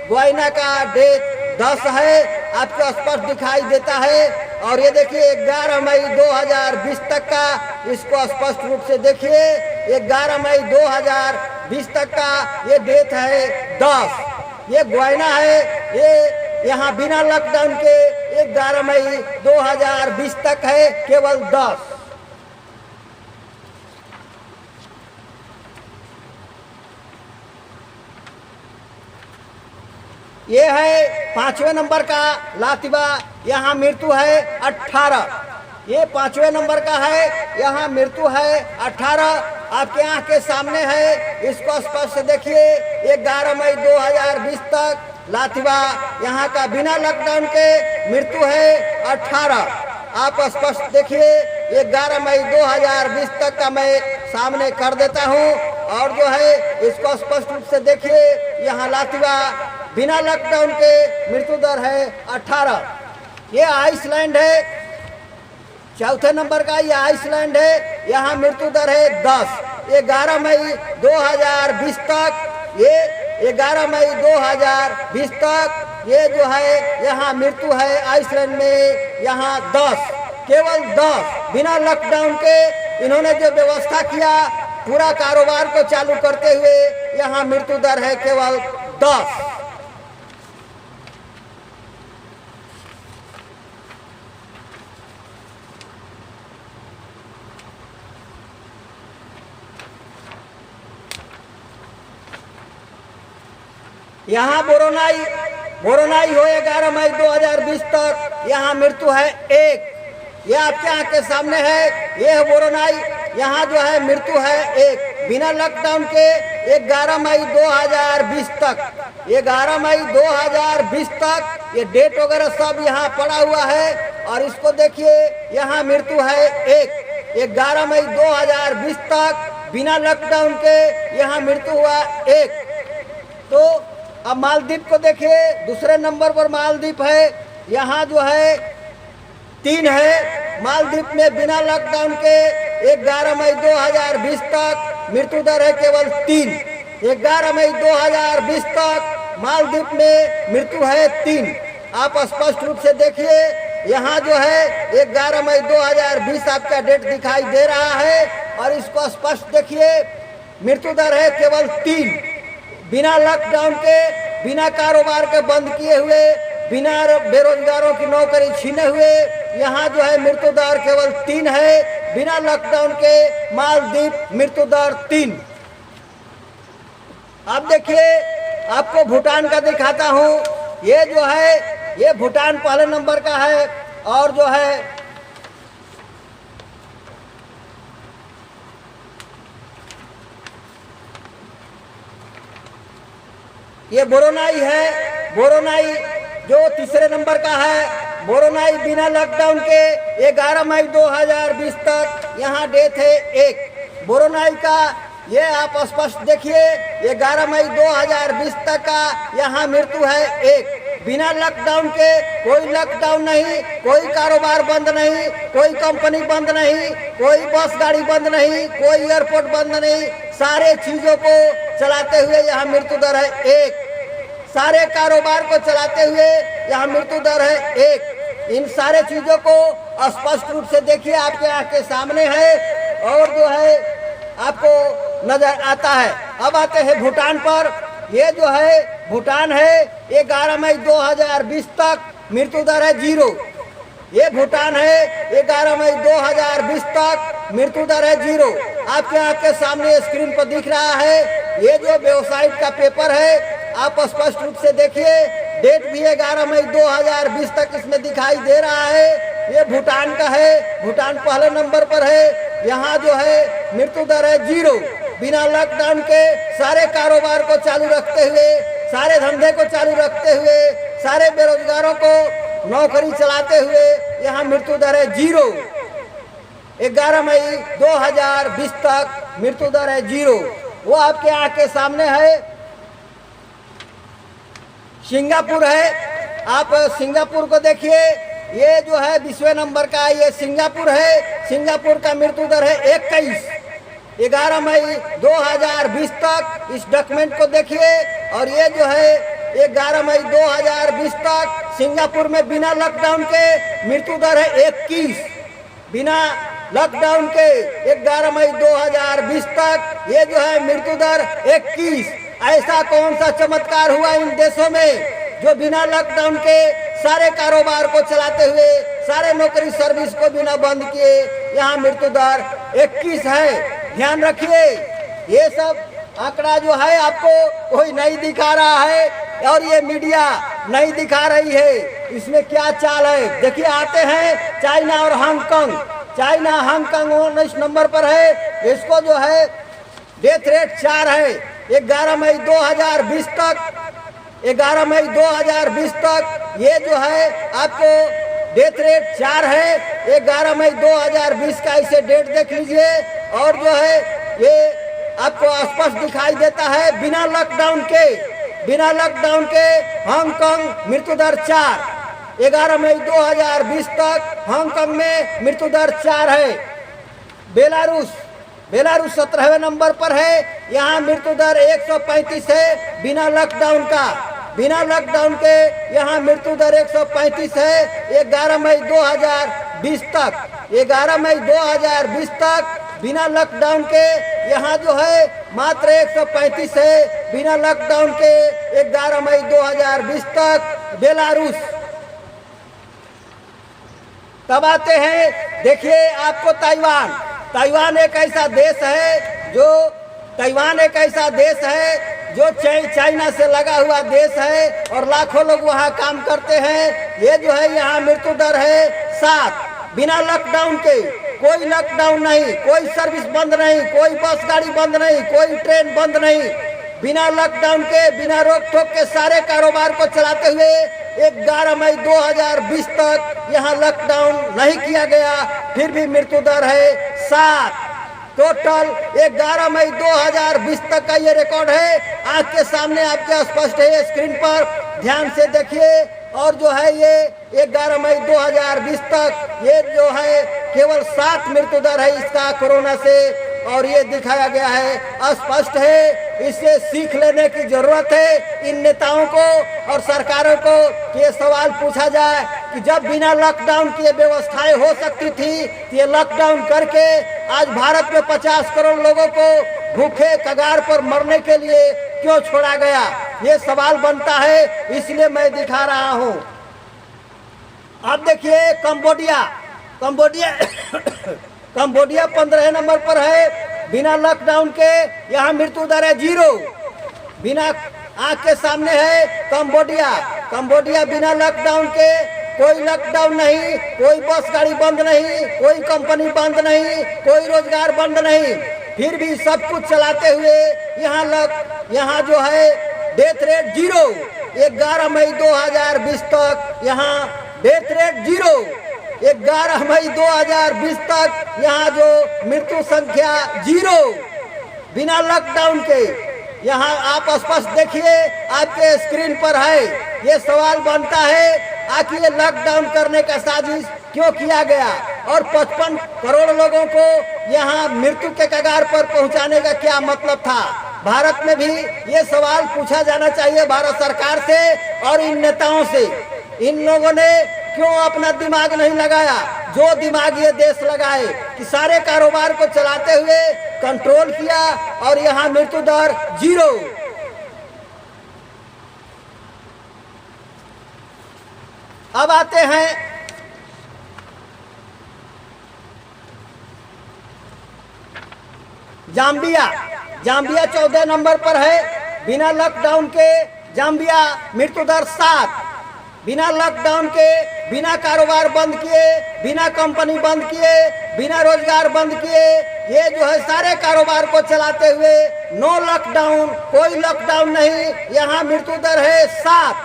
Speaker 1: गुयाना का डेथ 10 है, आपको स्पष्ट दिखाई देता है। और ये देखिए 11 मई 2020 तक का, इसको स्पष्ट रूप से देखिए, 11 मई 2020 तक का ये डेट है 10। ये गुयाना है, ये यहाँ बिना लॉकडाउन के 11 मई 2020 तक है, केवल 10। ये है 5वें नंबर का लातिवा, यहाँ मृत्यु है 18। ये 5वें नंबर का है, यहाँ मृत्यु है 18, आपके आँख के सामने है। इसको स्पष्ट से देखिए, 11 मई 2020 तक लातिवा यहाँ का बिना लॉकडाउन के मृत्यु है 18। आप स्पष्ट देखिए, 11 मई 2020 तक का मैं सामने कर देता हूँ। और जो है इसको स्पष्ट रूप से देखिए, यहाँ लातिवा बिना लॉकडाउन के मृत्यु दर है 18। ये आइसलैंड है, चौथे नंबर का ये आइसलैंड है, यहाँ मृत्यु दर है 10। 11 मई 2020 तक, ये 11 मई 2020 तक ये जो है यहाँ मृत्यु है आइसलैंड में, यहाँ 10, केवल 10। बिना लॉकडाउन के इन्होंने जो व्यवस्था किया पूरा कारोबार को चालू करते हुए, यहाँ मृत्यु दर है केवल 10। यहाँ बोरोनाई हो 11 मई 2020 तक, यहाँ मृत्यु है 1। ये आपके आँख के सामने है, ये है बोरोनाई, यहाँ जो है मृत्यु है 1। बिना लॉकडाउन के 11 मई 2020 तक, 11 मई 2020 तक ये डेट वगैरह सब यहाँ पड़ा हुआ है। और इसको देखिए, यहाँ मृत्यु है 1। 11 मई 2020 तक बिना लॉकडाउन के यहाँ मृत्यु हुआ 1। तो अब मालदीव को देखिए, दूसरे नंबर पर मालदीव है, यहाँ जो है 3 है। मालदीव में बिना लॉकडाउन के 11 मई 2020 तक मृत्यु दर है केवल 3। 11 मई 2020 तक मालदीव में मृत्यु है 3। आप स्पष्ट रूप से देखिए, यहाँ जो है 11 मई 2020 आपका डेट दिखाई दे रहा है। और इसको स्पष्ट देखिए, मृत्यु दर है केवल 3। बिना लॉकडाउन के, बिना कारोबार के बंद किए हुए, बिना बेरोजगारों की नौकरी छीने हुए, यहाँ जो है मृत्यु दर केवल 3 है। बिना लॉकडाउन के मालदीव मृत्यु दर 3। अब देखिए, आपको भूटान का दिखाता हूँ। ये जो है, ये भूटान पहले नंबर का है। और जो है ये बोरोनाई है, बोरोनाई जो तीसरे नंबर का है। बोरोनाई बिना लॉकडाउन के 11 मई 2020 तक यहाँ डेथ है 1। बोरोनाई का ये आप स्पष्ट देखिए, 11 मई 2020 तक का यहाँ मृत्यु है 1। बिना लॉकडाउन के, कोई लॉकडाउन नहीं, कोई कारोबार बंद नहीं, कोई कंपनी बंद नहीं, कोई बस गाड़ी बंद नहीं, कोई एयरपोर्ट बंद नहीं, सारे चीजों को चलाते हुए यहाँ मृत्यु दर है 1। सारे कारोबार को चलाते हुए यहाँ मृत्यु दर है 1। इन सारे चीजों को स्पष्ट रूप से देखिए, आपके आँख के सामने है और जो है आपको नजर आता है। अब आते हैं भूटान पर। ये जो है भूटान है, 11 मई 2020 तक मृत्यु दर है 0। ये भूटान है, 11 मई 2020 तक मृत्यु दर है 0। आपके आँख के सामने स्क्रीन पर दिख रहा है। ये जो वेबसाइट का पेपर है, आप स्पष्ट रूप से देखिए, डेट भी 11 मई 2020 तक इसमें दिखाई दे रहा है। ये भूटान का है, भूटान पहले नंबर पर है। यहाँ जो है मृत्यु दर है 0। बिना लॉकडाउन के सारे कारोबार को चालू रखते हुए, सारे धंधे को चालू रखते हुए, सारे बेरोजगारों को नौकरी चलाते हुए यहाँ मृत्यु दर है 0। 11 मई 2020 तक मृत्यु दर है 0। वो आपके आँख के सामने है। सिंगापुर है, आप सिंगापुर को देखिए, ये जो है 20वें नंबर का ये सिंगापुर है। सिंगापुर का मृत्यु दर है 11 मई 2020 तक। इस डॉक्यूमेंट को देखिए, और ये जो है 11 मई 2020 तक सिंगापुर में बिना लॉकडाउन के मृत्यु दर है 21। बिना लॉकडाउन के 11 मई 2020 तक ये जो है मृत्यु दर 21। ऐसा कौन सा चमत्कार हुआ इन देशों में जो बिना लॉकडाउन के सारे कारोबार को चलाते हुए, सारे नौकरी सर्विस को बिना बंद किए यहाँ मृत्यु दर 21 है। ध्यान रखिए, ये सब आंकड़ा जो है आपको कोई नहीं दिखा रहा है और ये मीडिया नहीं दिखा रही है। इसमें क्या चाल है देखिए। आते हैं चाइना और हांगकांग। चाइना हांगकांग 19 नंबर पर है। इसको जो है डेथ रेट 4 है। 11 मई 2020 तक 11 मई 2020 तक ये जो है आपको डेथ रेट 4 है। 11 मई 2020 का इसे डेट देख लीजिए, और जो है ये आपको स्पष्ट दिखाई देता है। बिना लॉकडाउन के हांगकांग मृत्यु दर 4। 11 मई 2020 तक हांगकांग में मृत्यु दर 4 है। बेलारूस 17वें नंबर पर है। यहाँ मृत्यु दर 135 है बिना लॉकडाउन का। बिना लॉकडाउन के यहाँ मृत्यु दर 135 है। 11 मई 2020 तक 11 मई 2020 तक बिना लॉकडाउन के यहाँ जो है मात्र 135 है बिना लॉकडाउन के। 11 मई 2020 तक बेलारूस। तब आते हैं, देखिए आपको ताइवान एक ऐसा देश है जो चाइना से लगा हुआ देश है और लाखों लोग वहाँ काम करते हैं। ये जो है यहाँ मृत्यु दर है 7। बिना लॉकडाउन के, कोई लॉकडाउन नहीं, कोई सर्विस बंद नहीं, कोई बस गाड़ी बंद नहीं, कोई ट्रेन बंद नहीं। बिना लॉकडाउन के, बिना रोक टोक के सारे कारोबार को चलाते हुए 11 मई 2020 तक यहाँ लॉकडाउन नहीं किया गया, फिर भी मृत्यु दर है 7। टोटल 11 मई 2020 तक का ये रिकॉर्ड है। आंख के सामने आपके स्पष्ट है स्क्रीन पर, ध्यान से देखिए। और जो है ये 11 मई 2020 तक ये जो है केवल 7 मृत्यु दर है इसका कोरोना से, और ये दिखाया गया है, स्पष्ट है। इससे सीख लेने की जरूरत है इन नेताओं को और सरकारों को कि ये सवाल पूछा जाए कि जब बिना लॉकडाउन की व्यवस्थाएं हो सकती थी तो ये लॉकडाउन करके आज भारत में 50 करोड़ लोगों को भूखे कगार पर मरने के लिए क्यों छोड़ा गया, ये सवाल बनता है। इसलिए मैं दिखा रहा हूँ। अब देखिए कंबोडिया 15 नंबर पर है। बिना लॉकडाउन के यहाँ मृत्यु दर है 0। बिना आँख के सामने है कंबोडिया बिना लॉकडाउन के, कोई लॉकडाउन नहीं, कोई बस गाड़ी बंद नहीं, कोई कंपनी बंद नहीं, कोई रोजगार बंद नहीं, फिर भी सब कुछ चलाते हुए यहाँ जो है डेथ रेट 0। 11 मई 2020 तक यहाँ डेथ रेट 0। 11 मई 2020 तक यहाँ जो मृत्यु संख्या 0 बिना लॉकडाउन के। यहाँ आप स्पष्ट देखिए, आपके स्क्रीन पर है। ये सवाल बनता है आखिर ये लॉकडाउन करने का साजिश क्यों किया गया और 55 करोड़ लोगों को यहाँ मृत्यु के कगार पर पहुँचाने का क्या मतलब था। भारत में भी ये सवाल पूछा जाना चाहिए भारत सरकार से और इन नेताओं से। इन लोगों ने क्यों अपना दिमाग नहीं लगाया जो दिमाग ये देश लगाए कि सारे कारोबार को चलाते हुए कंट्रोल किया और यहाँ मृत्यु दर 0। अब आते हैं जाम्बिया 14 नंबर पर है। बिना लॉकडाउन के जाम्बिया मृत्यु दर 7। बिना लॉकडाउन के, बिना कारोबार बंद किए, बिना कंपनी बंद किए, बिना रोजगार बंद किए, ये जो है सारे कारोबार को चलाते हुए नो लॉकडाउन, कोई लॉकडाउन नहीं, यहाँ मृत्यु दर है 7।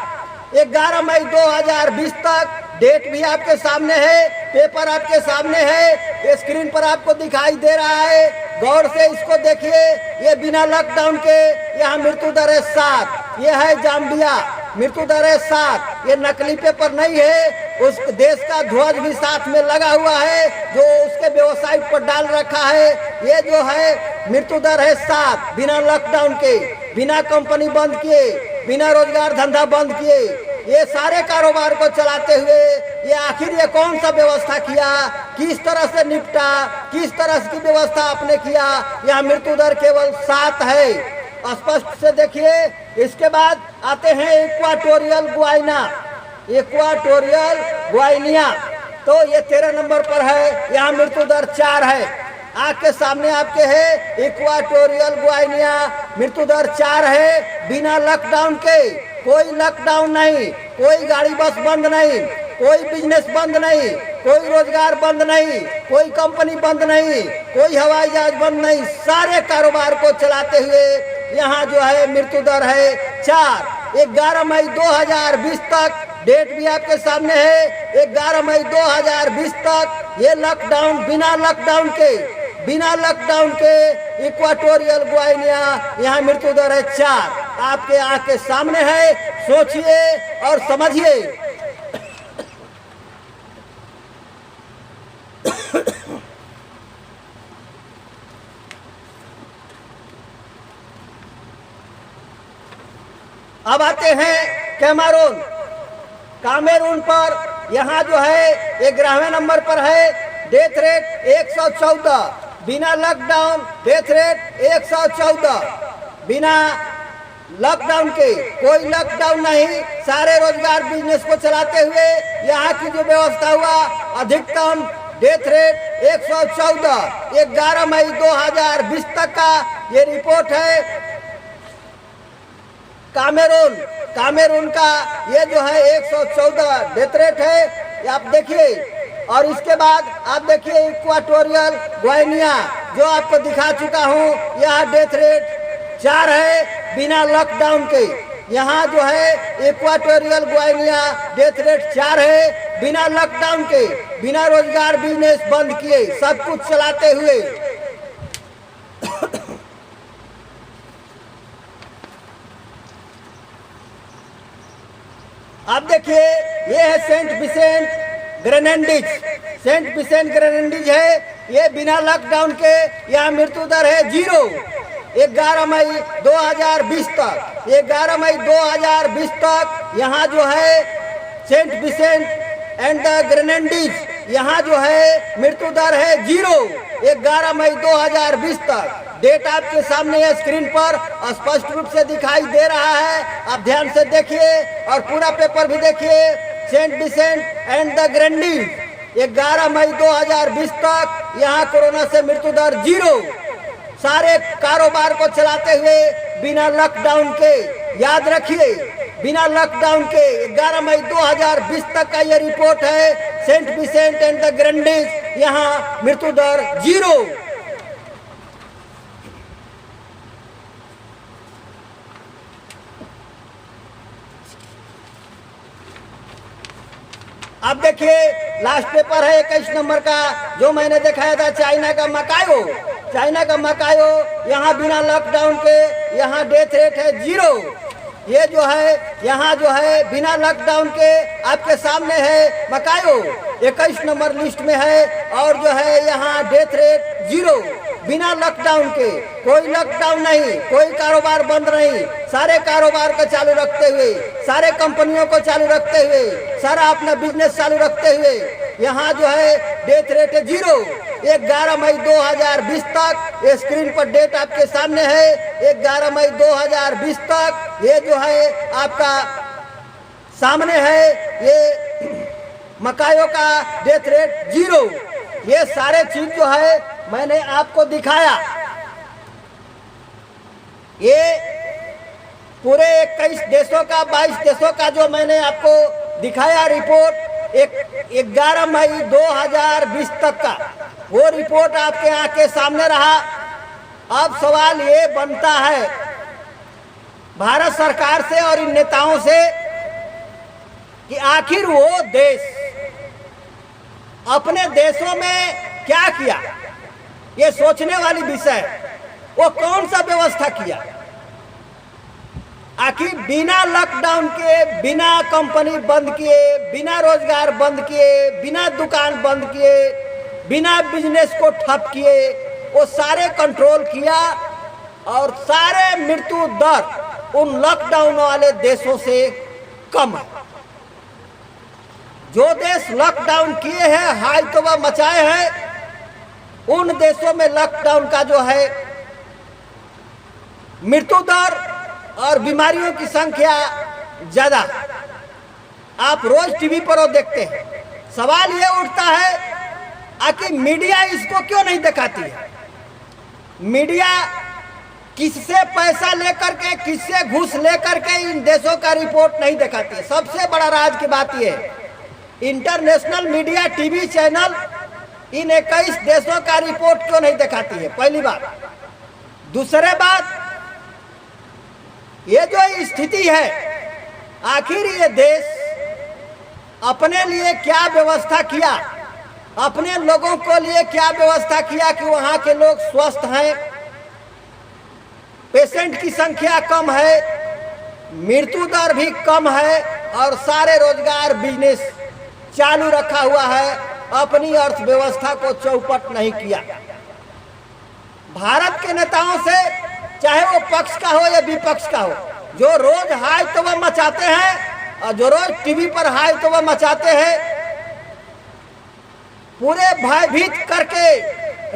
Speaker 1: 11 मई 2020 तक डेट भी आपके सामने है। पेपर आपके सामने है, ये स्क्रीन पर आपको दिखाई दे रहा है, गौर से इसको देखिए। ये बिना लॉकडाउन के यहाँ मृत्यु दर है 7। ये है जाम्बिया, मृत्यु दर है 7। ये नकली पेपर नहीं है, उस देश का ध्वज भी साथ में लगा हुआ है जो उसके वेबसाइट पर डाल रखा है। ये जो है मृत्यु दर है 7 बिना लॉकडाउन के, बिना कंपनी बंद किए, बिना रोजगार धंधा बंद किए, ये सारे कारोबार को चलाते हुए ये आखिर ये कौन सा व्यवस्था किया, किस तरह से निपटा, किस तरह की व्यवस्था आपने किया। यह मृत्यु दर केवल 7 है, स्पष्ट से देखिए। इसके बाद आते हैं इक्वाटोरियल गुआइना, इक्वाटोरियल गुआइनिया, तो ये 13 नंबर पर है, यहाँ मृत्यु दर 4 है। आँख के सामने आपके है इक्वाटोरियल गुआइनिया, मृत्यु दर 4 है बिना लॉकडाउन के। कोई लॉकडाउन नहीं, कोई गाड़ी बस बंद नहीं, कोई बिजनेस बंद नहीं, कोई रोजगार बंद नहीं, कोई कंपनी बंद नहीं, कोई हवाई जहाज बंद नहीं, सारे कारोबार को चलाते हुए यहाँ जो है मृत्यु दर है 4। 11 मई 2020 तक डेट भी आपके सामने है, 11 मई 2020 तक ये लॉकडाउन, बिना लॉकडाउन के इक्वाटोरियल गुआइनिया यहाँ मृत्यु दर है 4। आपके आंख के सामने है, सोचिए और समझिए। अब आते हैं कैमरून, कामेरून पर यहाँ जो है 11वें नंबर पर है, डेथ रेट 114, बिना लॉकडाउन डेथ रेट 114, बिना लॉकडाउन के, कोई लॉकडाउन नहीं, सारे रोजगार बिजनेस को चलाते हुए यहाँ की जो व्यवस्था हुआ, अधिकतम डेथ रेट 114। 11 मई 2020 तक का ये रिपोर्ट है कामेरून का, ये जो है 114 डेथ रेट है, ये आप देखिए। और इसके बाद आप देखिए इक्वाटोरियल गुआइनिया, जो आपको दिखा चुका हूँ, यहाँ डेथ रेट 4 है बिना लॉकडाउन के। यहाँ जो है इक्वाटोरियल गुआइनिया डेथ रेट 4 है बिना लॉकडाउन के, बिना रोजगार बिजनेस बंद किए, सब कुछ चलाते हुए। आप देखिए ये है सेंट विसेंट ग्रेनेडिज है, ये बिना लॉकडाउन के, यहाँ मृत्यु दर है 0। 11 मई 2020 तक, 11 मई 2020 तक यहाँ जो है Saint Vincent and the Grenadines, यहाँ जो है मृत्यु दर है 0। 11 मई 2020 तक डेट आपके सामने है, स्क्रीन पर स्पष्ट रूप से दिखाई दे रहा है, आप ध्यान से देखिए और पूरा पेपर भी देखिए। सेंट विसेंट एंड द ग्रेनेडिज 11 मई 2020 तक यहाँ कोरोना से मृत्यु दर 0, सारे कारोबार को चलाते हुए बिना लॉकडाउन के। याद रखिए, बिना लॉकडाउन के 11 मई 2020 तक का ये रिपोर्ट है। Saint Vincent and the Grenadines यहाँ मृत्यु दर 0। अब देखिए लास्ट पेपर है 21 नंबर का, जो मैंने दिखाया था चाइना का मकायो, यहाँ बिना लॉकडाउन के यहाँ डेथ रेट है 0। ये जो है यहाँ जो है बिना लॉकडाउन के आपके सामने है मकायो, 21 नंबर लिस्ट में है, और जो है यहाँ डेथ रेट 0 बिना लॉकडाउन के। कोई लॉकडाउन नहीं, कोई कारोबार बंद नहीं, सारे कारोबार को चालू रखते हुए, सारे कंपनियों को चालू रखते हुए, सारा अपना बिजनेस चालू रखते हुए यहाँ जो है डेथ रेट है 0। 11 मई 2020 तक, ये स्क्रीन पर डेट आपके सामने है, 11 मई 2020 तक ये जो है आपका सामने है, ये मकायो का डेथ रेट 0। ये सारे चीज जो है मैंने आपको दिखाया, ये पूरे 21 देशों का 22 देशों का जो मैंने आपको दिखाया रिपोर्ट, 11 मई 2020 तक का वो रिपोर्ट आपके आंख के सामने रहा। अब सवाल ये बनता है भारत सरकार से और इन नेताओं से कि आखिर वो देश अपने देशों में क्या किया, ये सोचने वाली विषय। वो कौन सा व्यवस्था किया? आखिर बिना लॉकडाउन के, बिना कंपनी बंद किए, बिना रोजगार बंद किए, बिना दुकान बंद किए, बिना बिजनेस को ठप किए, वो सारे कंट्रोल किया और सारे मृत्यु दर उन लॉकडाउन वाले देशों से कम है। जो देश लॉकडाउन किए हैं, हाई तौबा मचाए हैं, उन देशों में लॉकडाउन का जो है मृत्यु दर और बीमारियों की संख्या ज्यादा। आप रोज टीवी पर वो देखते हैं। सवाल ये उठता है आखिर मीडिया इसको क्यों नहीं दिखाती है? मीडिया किससे पैसा लेकर के, किससे घूस लेकर के इन देशों का रिपोर्ट नहीं दिखाती है? सबसे बड़ा राज की बात यह है, international media TV channel in 21 देशों का रिपोर्ट क्यों नहीं दिखाती है? पहली बात। दूसरे बात, ये जो स्थिति है, आखिर ये देश अपने लिए क्या व्यवस्था किया, अपने लोगों को लिए क्या व्यवस्था किया कि वहां के लोग स्वस्थ हैं, पेशेंट की संख्या कम है, मृत्यु दर भी कम है और सारे रोजगार बिजनेस चालू रखा हुआ है, अपनी अर्थव्यवस्था को चौपट नहीं किया। भारत के नेताओं से, चाहे वो पक्ष का हो या विपक्ष का हो, जो रोज हाय तौबा मचाते हैं और जो रोज टीवी पर हाय तौबा मचाते हैं, पूरे भयभीत करके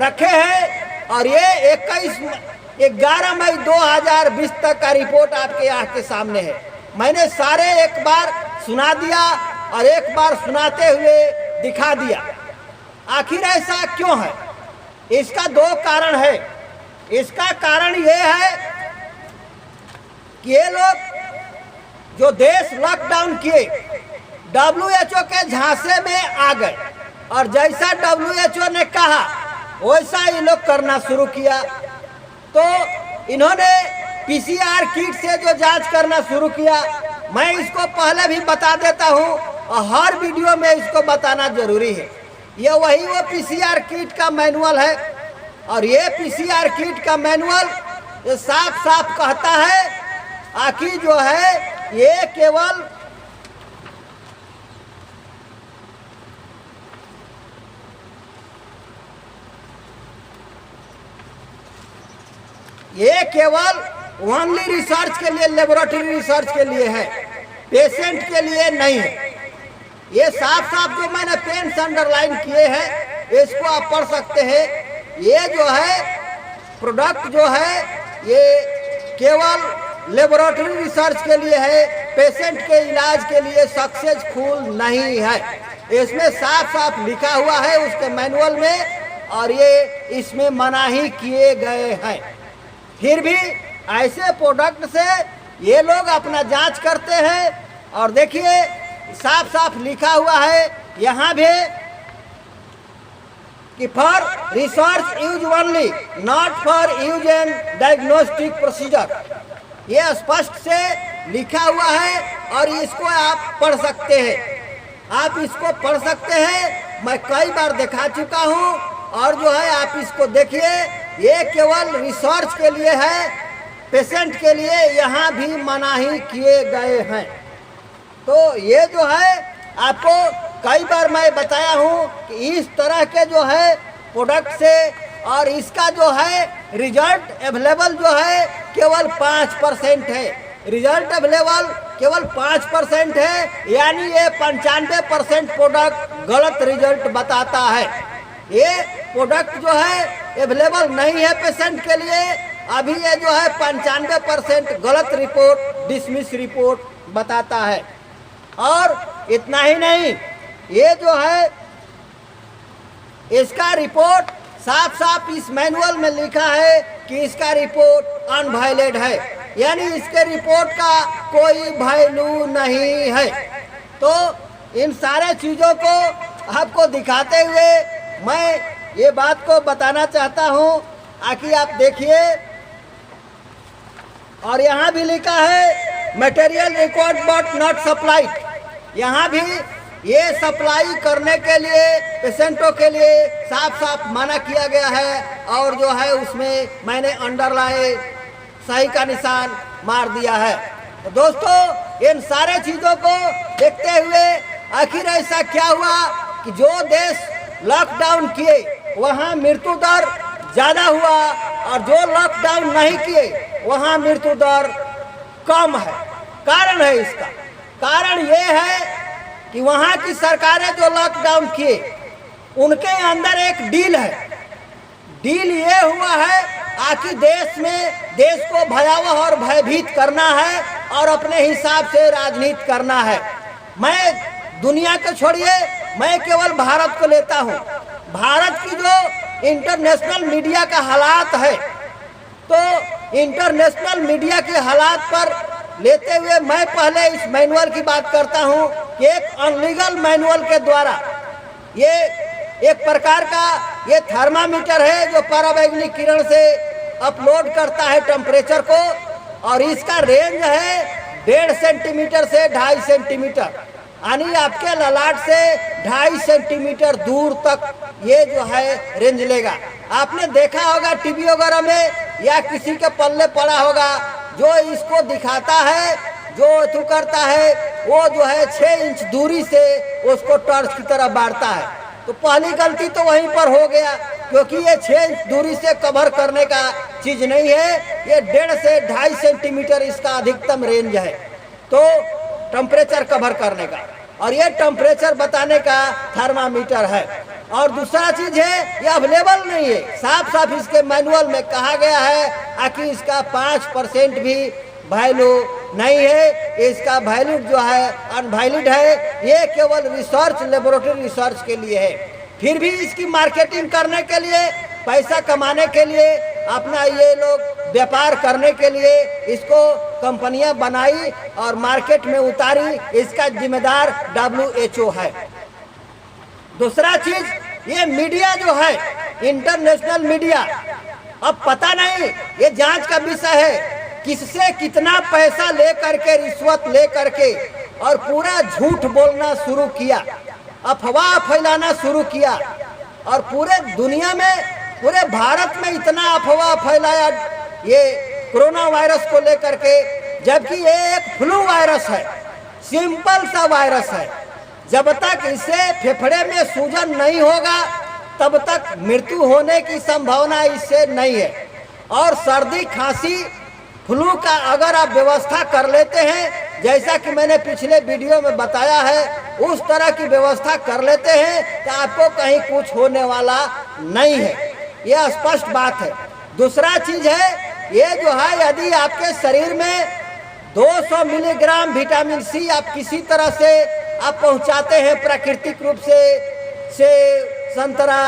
Speaker 1: रखे हैं। और ये 11 मई 2020 तक का रिपोर्ट आपके आंख के सामने है। मैंने सारे एक बार सुना दिया और एक बार सुनाते हुए दिखा दिया। आखिर ऐसा क्यों है? इसका 2 कारण है। इसका कारण यह है कि ये लोग जो देश लॉकडाउन किए, WHO के झांसे में आ गए और जैसा WHO ने कहा वैसा ये लोग करना शुरू किया। तो इन्होंने PCR किट से जो जांच करना शुरू किया, मैं इसको पहले भी बता देता हूं और हर वीडियो में इसको बताना जरूरी है। ये वही वो PCR किट का मैनुअल है और ये PCR किट का मैनुअल ये साफ साफ कहता है आखिर जो है ये केवल ओनली रिसर्च के लिए, लेबोरेटरी रिसर्च के लिए है, पेशेंट के लिए नहीं है। ये साफ साफ जो मैंने पेन से अंडरलाइन किए हैं, इसको आप पढ़ सकते हैं। ये जो है प्रोडक्ट जो है ये केवल लेबोरेटरी रिसर्च के लिए है, पेशेंट के इलाज के लिए सक्सेसफुल नहीं है। इसमें साफ साफ लिखा हुआ है उसके मैनुअल में और ये इसमें मनाही किए गए हैं। फिर भी ऐसे प्रोडक्ट से ये लोग अपना जांच करते हैं और देखिए साफ साफ लिखा हुआ है यहाँ भी कि for research use only, not for use and diagnostic procedure. ये स्पष्ट से लिखा हुआ है और इसको आप पढ़ सकते हैं। आप इसको पढ़ सकते हैं, मैं कई बार दिखा चुका हूँ और जो है आप इसको देखिए। ये केवल रिसर्च के लिए है, पेशेंट के लिए यहाँ भी मनाही किए गए हैं। तो ये जो है आपको कई बार मैं बताया हूँ कि इस तरह के जो है प्रोडक्ट से और इसका जो है रिजल्ट अवेलेबल जो है केवल 5% है। रिजल्ट अवेलेबल केवल 5% है, यानी ये 95% प्रोडक्ट गलत रिजल्ट बताता है। ये प्रोडक्ट जो है अवेलेबल नहीं है पेशेंट के लिए। अभी ये जो है 95% गलत रिपोर्ट, डिसमिस रिपोर्ट बताता है। और इतना ही नहीं, ये जो है इसका रिपोर्ट साफ साफ इस मैनुअल में लिखा है कि इसका रिपोर्ट अनवैलिड है, यानी इसके रिपोर्ट का कोई वैल्यू नहीं है। तो इन सारे चीज़ों को आपको दिखाते हुए मैं ये बात को बताना चाहता हूँ ताकि आप देखिए। और यहाँ भी लिखा है material record but not supplied. यहाँ भी ये सप्लाई करने के लिए पेशेंटों के लिए साफ साफ मना किया गया है। और जो है उसमें मैंने अंडरलाइन सही का निशान मार दिया है। तो दोस्तों, इन सारे चीज़ों को देखते हुए आखिर ऐसा क्या हुआ कि जो देश लॉकडाउन किए वहाँ मृत्यु दर ज़्यादा हुआ और जो लॉकडाउन नहीं किए वहाँ मृत्यु दर कम है। कारण है इसका, कारण ये है कि वहाँ की सरकारें जो लॉकडाउन किए उनके अंदर एक डील है। डील ये हुआ है आखिर देश को भयावह और भयभीत करना है और अपने हिसाब से राजनीति करना है। मैं दुनिया को छोड़िए, मैं केवल भारत को लेता हूँ। भारत की जो इंटरनेशनल मीडिया का हालात है, तो इंटरनेशनल मीडिया के हालात पर लेते हुए मैं पहले इस मैनुअल की बात करता हूँ कि एक अनलीगल मैनुअल के द्वारा ये एक प्रकार का ये थर्मामीटर है जो पराबैंगनी किरण से अपलोड करता है टेम्परेचर को, और इसका रेंज है 1.5 सेंटीमीटर से 2.5 सेंटीमीटर, यानी आपके ललाट से 2.5 सेंटीमीटर दूर तक ये जो है रेंज लेगा। आपने देखा होगा टीवी वगैरह में या किसी के पल्ले पड़ा होगा, जो इसको दिखाता है, जो तू करता है, वो जो है 6 इंच दूरी से उसको टॉर्च की तरह बांटता है। तो पहली गलती तो वहीं पर हो गया, क्योंकि ये 6 इंच दूरी से कवर करने का चीज नहीं है, ये 1.5 से 2.5 सेंटीमीटर इसका अधिकतम रेंज है तो टेम्परेचर कवर करने का, और ये टेम्परेचर बताने का थर्मामीटर है। और दूसरा चीज है, ये अवेलेबल नहीं है, साफ साफ इसके मैनुअल में कहा गया है कि इसका 5% भी वैल्यू नहीं है, इसका वैलिड जो है अनवैलिड है, ये केवल रिसर्च लेबोरेटरी रिसर्च के लिए है। फिर भी इसकी मार्केटिंग करने के लिए, पैसा कमाने के लिए, अपना ये लोग व्यापार करने के लिए इसको कंपनियां बनाई और मार्केट में उतारी, इसका जिम्मेदार WHO है। दूसरा चीज, ये मीडिया जो है इंटरनेशनल मीडिया, अब पता नहीं, ये जांच का विषय है, किससे कितना पैसा ले करके, रिश्वत ले करके और पूरा झूठ बोलना शुरू किया, अफवाह फैलाना शुरू किया, और पूरे दुनिया में, पूरे भारत में इतना अफवाह फैलाया ये कोरोना वायरस को लेकर के, जबकि ये एक फ्लू वायरस है, सिंपल सा वायरस है। जब तक इससे फेफड़े में सूजन नहीं होगा तब तक मृत्यु होने की संभावना इससे नहीं है। और सर्दी खांसी फ्लू का अगर आप व्यवस्था कर लेते हैं, जैसा कि मैंने पिछले वीडियो में बताया है, उस तरह की व्यवस्था कर लेते हैं तो आपको कहीं कुछ होने वाला नहीं है, यह स्पष्ट बात है। दूसरा चीज है, ये जो है यदि आपके शरीर में 200 मिलीग्राम विटामिन सी आप किसी तरह से आप पहुंचाते हैं प्राकृतिक रूप से संतरा,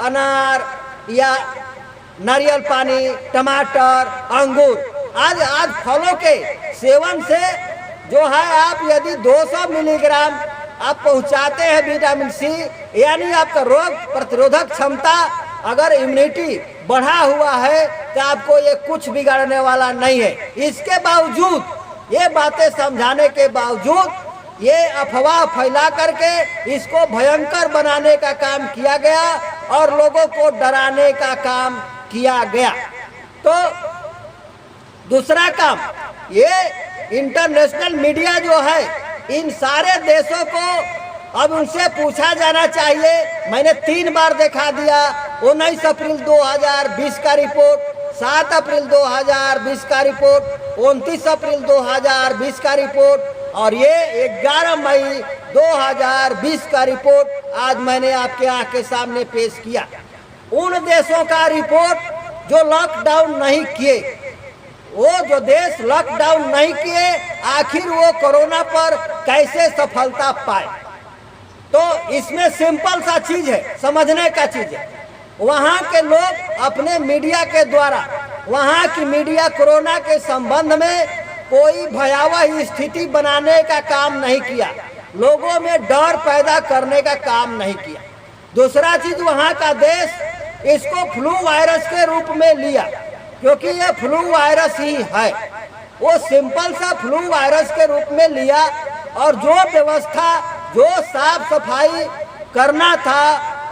Speaker 1: अनार या नारियल पानी, टमाटर, अंगूर, आज फलों के सेवन से जो है आप यदि 200 मिलीग्राम आप पहुंचाते हैं विटामिन सी, यानी आपका रोग प्रतिरोधक क्षमता, अगर इम्यूनिटी बढ़ा हुआ है तो आपको ये कुछ बिगाड़ने वाला नहीं है। इसके बावजूद, ये बातें समझाने के बावजूद, ये अफवाह फैला करके इसको भयंकर बनाने का काम किया गया और लोगों को डराने का काम किया गया। तो दूसरा काम, ये इंटरनेशनल मीडिया जो है, इन सारे देशों को अब उनसे पूछा जाना चाहिए। मैंने 3 बार दिखा दिया, 19 अप्रैल 2020 का रिपोर्ट, 7 अप्रैल 2020 का रिपोर्ट, 29 अप्रैल 2020 का रिपोर्ट, और ये 11 मई 2020 का रिपोर्ट आज मैंने आपके आंख के सामने पेश किया। उन देशों का रिपोर्ट जो लॉकडाउन नहीं किए, वो जो देश लॉकडाउन नहीं किए, आखिर वो कोरोना पर कैसे सफलता पाए। तो इसमें सिंपल सा चीज है, समझने का चीज है। वहाँ के लोग अपने मीडिया के द्वारा, वहाँ की मीडिया कोरोना के संबंध में कोई भयावह स्थिति बनाने का काम नहीं किया, लोगों में डर पैदा करने का काम नहीं किया। दूसरा चीज, वहाँ का देश इसको फ्लू वायरस के रूप में लिया, क्योंकि ये फ्लू वायरस ही है, वो सिंपल सा फ्लू वायरस के रूप में लिया, और जो व्यवस्था जो साफ सफाई करना था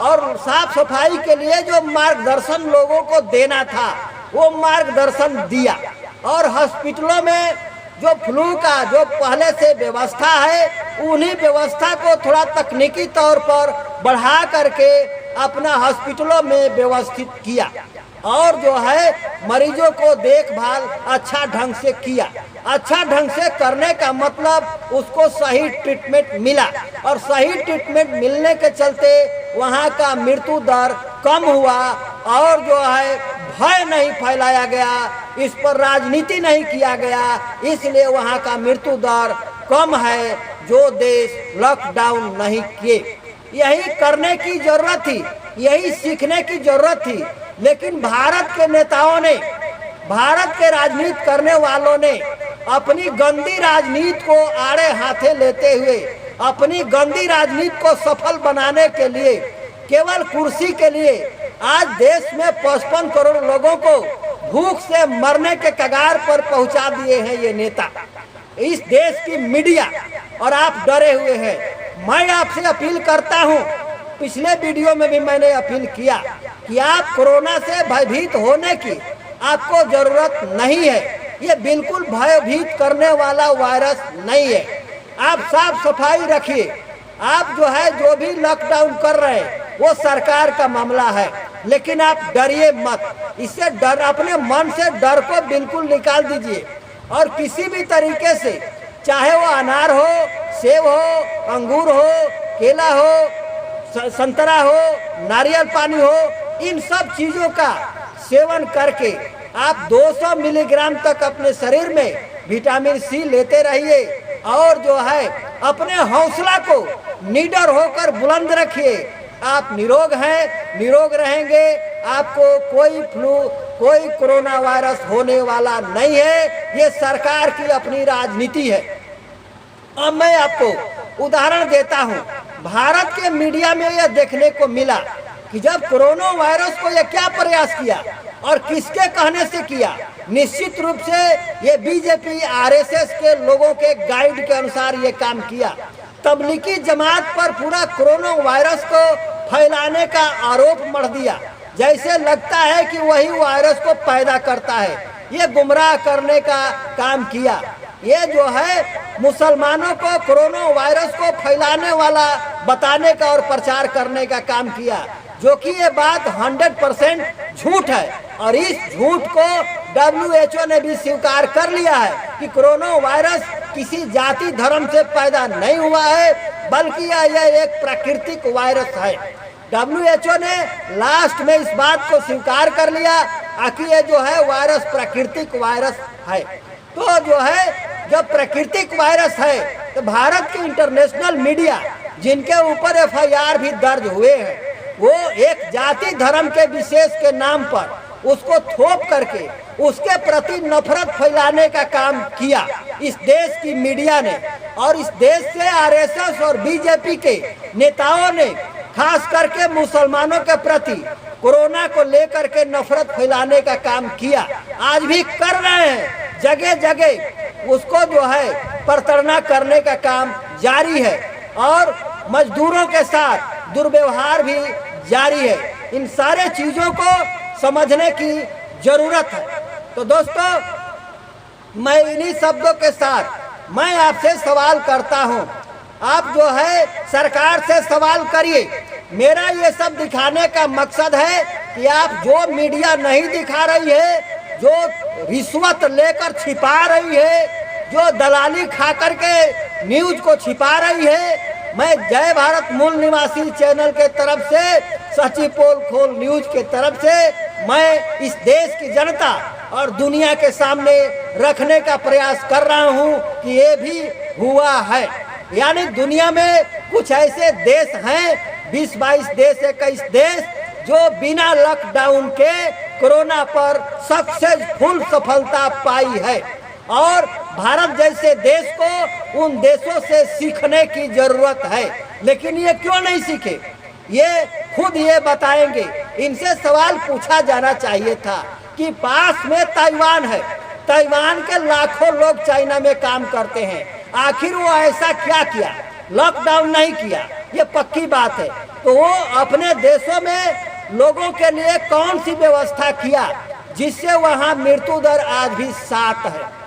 Speaker 1: और साफ सफाई के लिए जो मार्गदर्शन लोगों को देना था वो मार्गदर्शन दिया। और हॉस्पिटलों में जो फ्लू का जो पहले से व्यवस्था है उन्हीं व्यवस्था को थोड़ा तकनीकी तौर पर बढ़ा करके अपना हॉस्पिटलों में व्यवस्थित किया और जो है मरीजों को देखभाल अच्छा ढंग से किया। अच्छा ढंग से करने का मतलब उसको सही ट्रीटमेंट मिला और सही ट्रीटमेंट मिलने के चलते वहाँ का मृत्यु दर कम हुआ और जो है भय नहीं फैलाया गया, इस पर राजनीति नहीं किया गया, इसलिए वहाँ का मृत्यु दर कम है। जो देश लॉकडाउन नहीं किए, यही करने की जरूरत थी, यही सीखने की जरूरत थी। लेकिन भारत के नेताओं ने, भारत के राजनीति करने वालों ने अपनी गंदी राजनीति को आड़े हाथे लेते हुए अपनी गंदी राजनीति को सफल बनाने के लिए, केवल कुर्सी के लिए आज देश में 55 करोड़ लोगों को भूख से मरने के कगार पर पहुंचा दिए हैं ये नेता, इस देश की मीडिया, और आप डरे हुए हैं। मैं आपसे अपील करता हूं, पिछले वीडियो में भी मैंने अपील किया कि आप कोरोना से भयभीत होने की आपको जरूरत नहीं है। ये बिल्कुल भयभीत करने वाला वायरस नहीं है। आप साफ सफाई रखिए। आप जो है जो भी लॉकडाउन कर रहे हैं वो सरकार का मामला है, लेकिन आप डरिए मत। इससे डर, अपने मन से डर को बिल्कुल निकाल दीजिए और किसी भी तरीके से, चाहे वो अनार हो, सेब हो, अंगूर हो, केला हो, संतरा हो, नारियल पानी हो, इन सब चीज़ों का सेवन करके आप 200 मिलीग्राम तक अपने शरीर में विटामिन सी लेते रहिए और जो है अपने हौसला को निडर होकर बुलंद रखिए। आप निरोग हैं, निरोग रहेंगे, आपको कोई फ्लू, कोई कोरोना वायरस होने वाला नहीं है। ये सरकार की अपनी राजनीति है। अब मैं आपको उदाहरण देता हूँ। भारत के मीडिया में यह देखने को मिला कि जब कोरोना वायरस को यह क्या प्रयास किया और किसके कहने से किया। निश्चित रूप से ये बीजेपी आरएसएस के लोगों के गाइड के अनुसार ये काम किया। तबलीगी जमात पर पूरा कोरोना वायरस को फैलाने का आरोप मढ़ दिया, जैसे लगता है कि वही वायरस को पैदा करता है। ये गुमराह करने का काम किया। ये जो है मुसलमानों को कोरोना वायरस को फैलाने वाला बताने का और प्रचार करने का काम किया, जो कि ये बात 100% झूठ है। और इस झूठ को WHO ने भी स्वीकार कर लिया है कि कोरोना वायरस किसी जाति धर्म से पैदा नहीं हुआ है, बल्कि यह एक प्राकृतिक वायरस है। WHO ने लास्ट में इस बात को स्वीकार कर लिया कि ये जो है वायरस प्राकृतिक वायरस है। तो जो है जब प्राकृतिक वायरस है तो भारत के इंटरनेशनल मीडिया, जिनके ऊपर FIR भी दर्ज हुए हैं, वो एक जाति धर्म के विशेष के नाम पर उसको थोप करके उसके प्रति नफरत फैलाने का काम किया इस देश की मीडिया ने। और इस देश से आरएसएस और बीजेपी के नेताओं ने खास करके मुसलमानों के प्रति कोरोना को लेकर के नफरत फैलाने का काम किया, आज भी कर रहे हैं। जगह जगह उसको जो है प्रताड़ना करने का काम जारी है और मजदूरों के साथ दुर्व्यवहार भी जारी है। इन सारे चीज़ों को समझने की जरूरत है। तो दोस्तों, मैं इन्हीं शब्दों के साथ मैं आपसे सवाल करता हूं। आप जो है सरकार से सवाल करिए। मेरा ये सब दिखाने का मकसद है कि आप जो मीडिया नहीं दिखा रही है, जो रिश्वत लेकर छिपा रही है, जो दलाली खा करके न्यूज को छिपा रही है, मैं जय भारत मूल निवासी चैनल के तरफ से, सची पोल खोल न्यूज के तरफ से मैं इस देश की जनता और दुनिया के सामने रखने का प्रयास कर रहा हूं कि ये भी हुआ है। यानी दुनिया में कुछ ऐसे देश हैं, 20-22 देश, 21 देश, जो बिना लॉकडाउन के कोरोना पर सक्सेसफुल सफलता पाई है। और भारत जैसे देश को उन देशों से सीखने की जरूरत है। लेकिन ये क्यों नहीं सीखे, ये खुद ये बताएंगे। इनसे सवाल पूछा जाना चाहिए था कि पास में ताइवान है, ताइवान के लाखों लोग चाइना में काम करते हैं, आखिर वो ऐसा क्या किया लॉकडाउन नहीं किया, ये पक्की बात है। तो वो अपने देशों में लोगों के लिए कौन सी व्यवस्था किया जिससे वहाँ मृत्यु दर आज भी 7 है।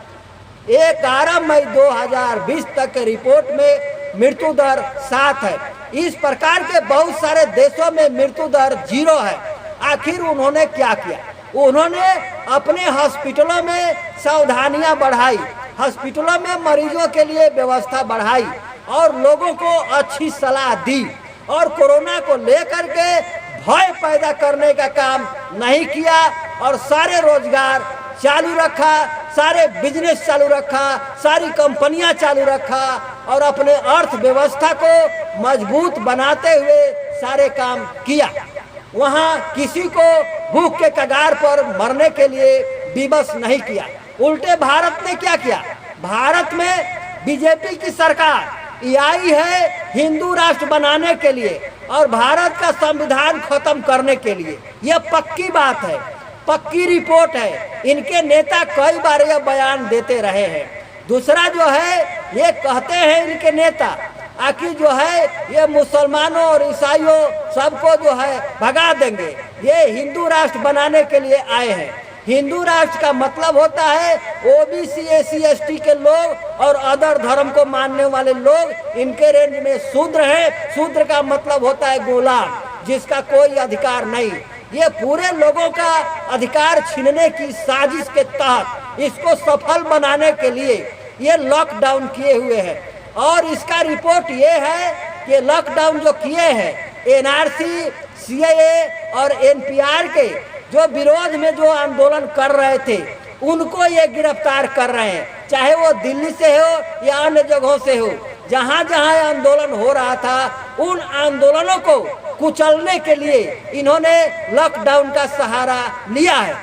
Speaker 1: 11 मई 2020 तक के रिपोर्ट में मृत्यु दर 7 है। इस प्रकार के बहुत सारे देशों में मृत्यु दर 0 है। आखिर उन्होंने क्या किया? उन्होंने अपने हॉस्पिटलों में सावधानियां बढ़ाई, हॉस्पिटलों में मरीजों के लिए व्यवस्था बढ़ाई और लोगों को अच्छी सलाह दी, और कोरोना को लेकर के भय पैदा करने का काम नहीं किया, और सारे रोजगार चालू रखा, सारे बिजनेस चालू रखा, सारी कंपनियां चालू रखा, और अपने अर्थव्यवस्था को मजबूत बनाते हुए सारे काम किया। वहाँ किसी को भूख के कगार पर मरने के लिए विवश नहीं किया। उल्टे भारत ने क्या किया? भारत में बीजेपी की सरकार ये आई है हिंदू राष्ट्र बनाने के लिए और भारत का संविधान खत्म करने के लिए। यह पक्की बात है, पक्की रिपोर्ट है। इनके नेता कई बार यह बयान देते रहे हैं। दूसरा जो है, ये कहते हैं इनके नेता आखिर जो है ये मुसलमानों और ईसाइयों सबको जो है भगा देंगे, ये हिंदू राष्ट्र बनाने के लिए आए हैं। हिंदू राष्ट्र का मतलब होता है ओबीसी, एससी, एसटी के लोग और अदर धर्म को मानने वाले लोग, इनके रेंज में शूद्र है। शूद्र का मतलब होता है गुलाम, जिसका कोई अधिकार नहीं। ये पूरे लोगों का अधिकार छीनने की साजिश के तहत इसको सफल बनाने के लिए ये लॉकडाउन किए हुए हैं। और इसका रिपोर्ट ये है कि लॉकडाउन जो किए हैं एनआरसी, सीएए और एनपीआर के जो विरोध में जो आंदोलन कर रहे थे उनको ये गिरफ्तार कर रहे हैं, चाहे वो दिल्ली से हो या अन्य जगहों से हो। जहाँ जहाँ आंदोलन हो रहा था उन आंदोलनों को कुचलने के लिए इन्होंने लॉकडाउन का सहारा लिया है।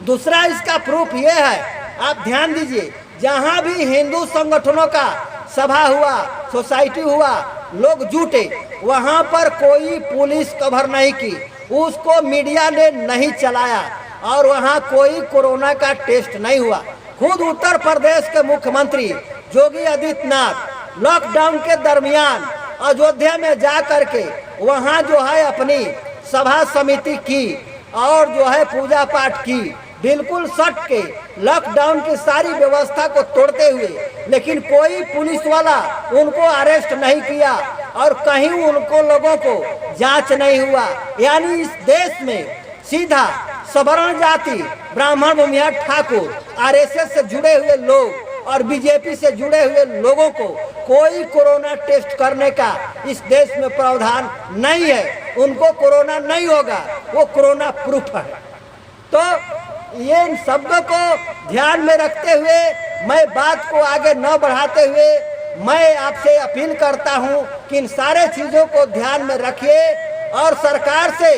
Speaker 1: दूसरा इसका प्रूफ ये है, आप ध्यान दीजिए, जहाँ भी हिंदू संगठनों का सभा हुआ, सोसाइटी हुआ, लोग जुटे, वहाँ पर कोई पुलिस कवर नहीं की, उसको मीडिया ने नहीं चलाया और वहाँ कोई कोरोना का टेस्ट नहीं हुआ। खुद उत्तर प्रदेश के मुख्यमंत्री योगी आदित्यनाथ लॉकडाउन के दरमियान अयोध्या में जा करके वहाँ जो है अपनी सभा समिति की और जो है पूजा पाठ की, बिल्कुल सट के लॉकडाउन की सारी व्यवस्था को तोड़ते हुए। लेकिन कोई पुलिस वाला उनको अरेस्ट नहीं किया और कहीं उनको लोगों को जांच नहीं हुआ। यानी इस देश में सीधा सवर्ण जाति, ब्राह्मण, भूमिहार, ठाकुर, आरएसएस से जुड़े हुए लोग और बीजेपी से जुड़े हुए लोगों को कोई कोरोना टेस्ट करने का इस देश में प्रावधान नहीं है। उनको कोरोना नहीं होगा, वो कोरोना प्रूफ है। तो ये इन शब्दों को ध्यान में रखते हुए मैं बात को आगे न बढ़ाते हुए मैं आपसे अपील करता हूं कि इन सारे चीज़ों को ध्यान में रखिए। और सरकार से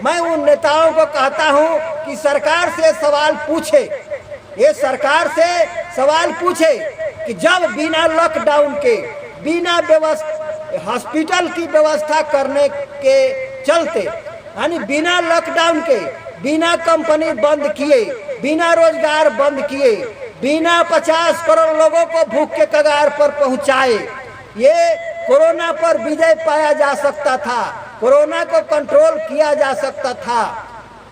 Speaker 1: मैं उन नेताओं को कहता हूं कि सरकार से सवाल पूछे, ये सरकार से सवाल पूछे कि जब बिना लॉकडाउन के, बिना व्यवस्था हॉस्पिटल की व्यवस्था करने के चलते, यानी बिना लॉकडाउन के, बिना कंपनी बंद किए, बिना रोजगार बंद किए, बिना 50 करोड़ लोगों को भूख के कगार पर पहुंचाए, ये कोरोना पर विजय पाया जा सकता था, कोरोना को कंट्रोल किया जा सकता था।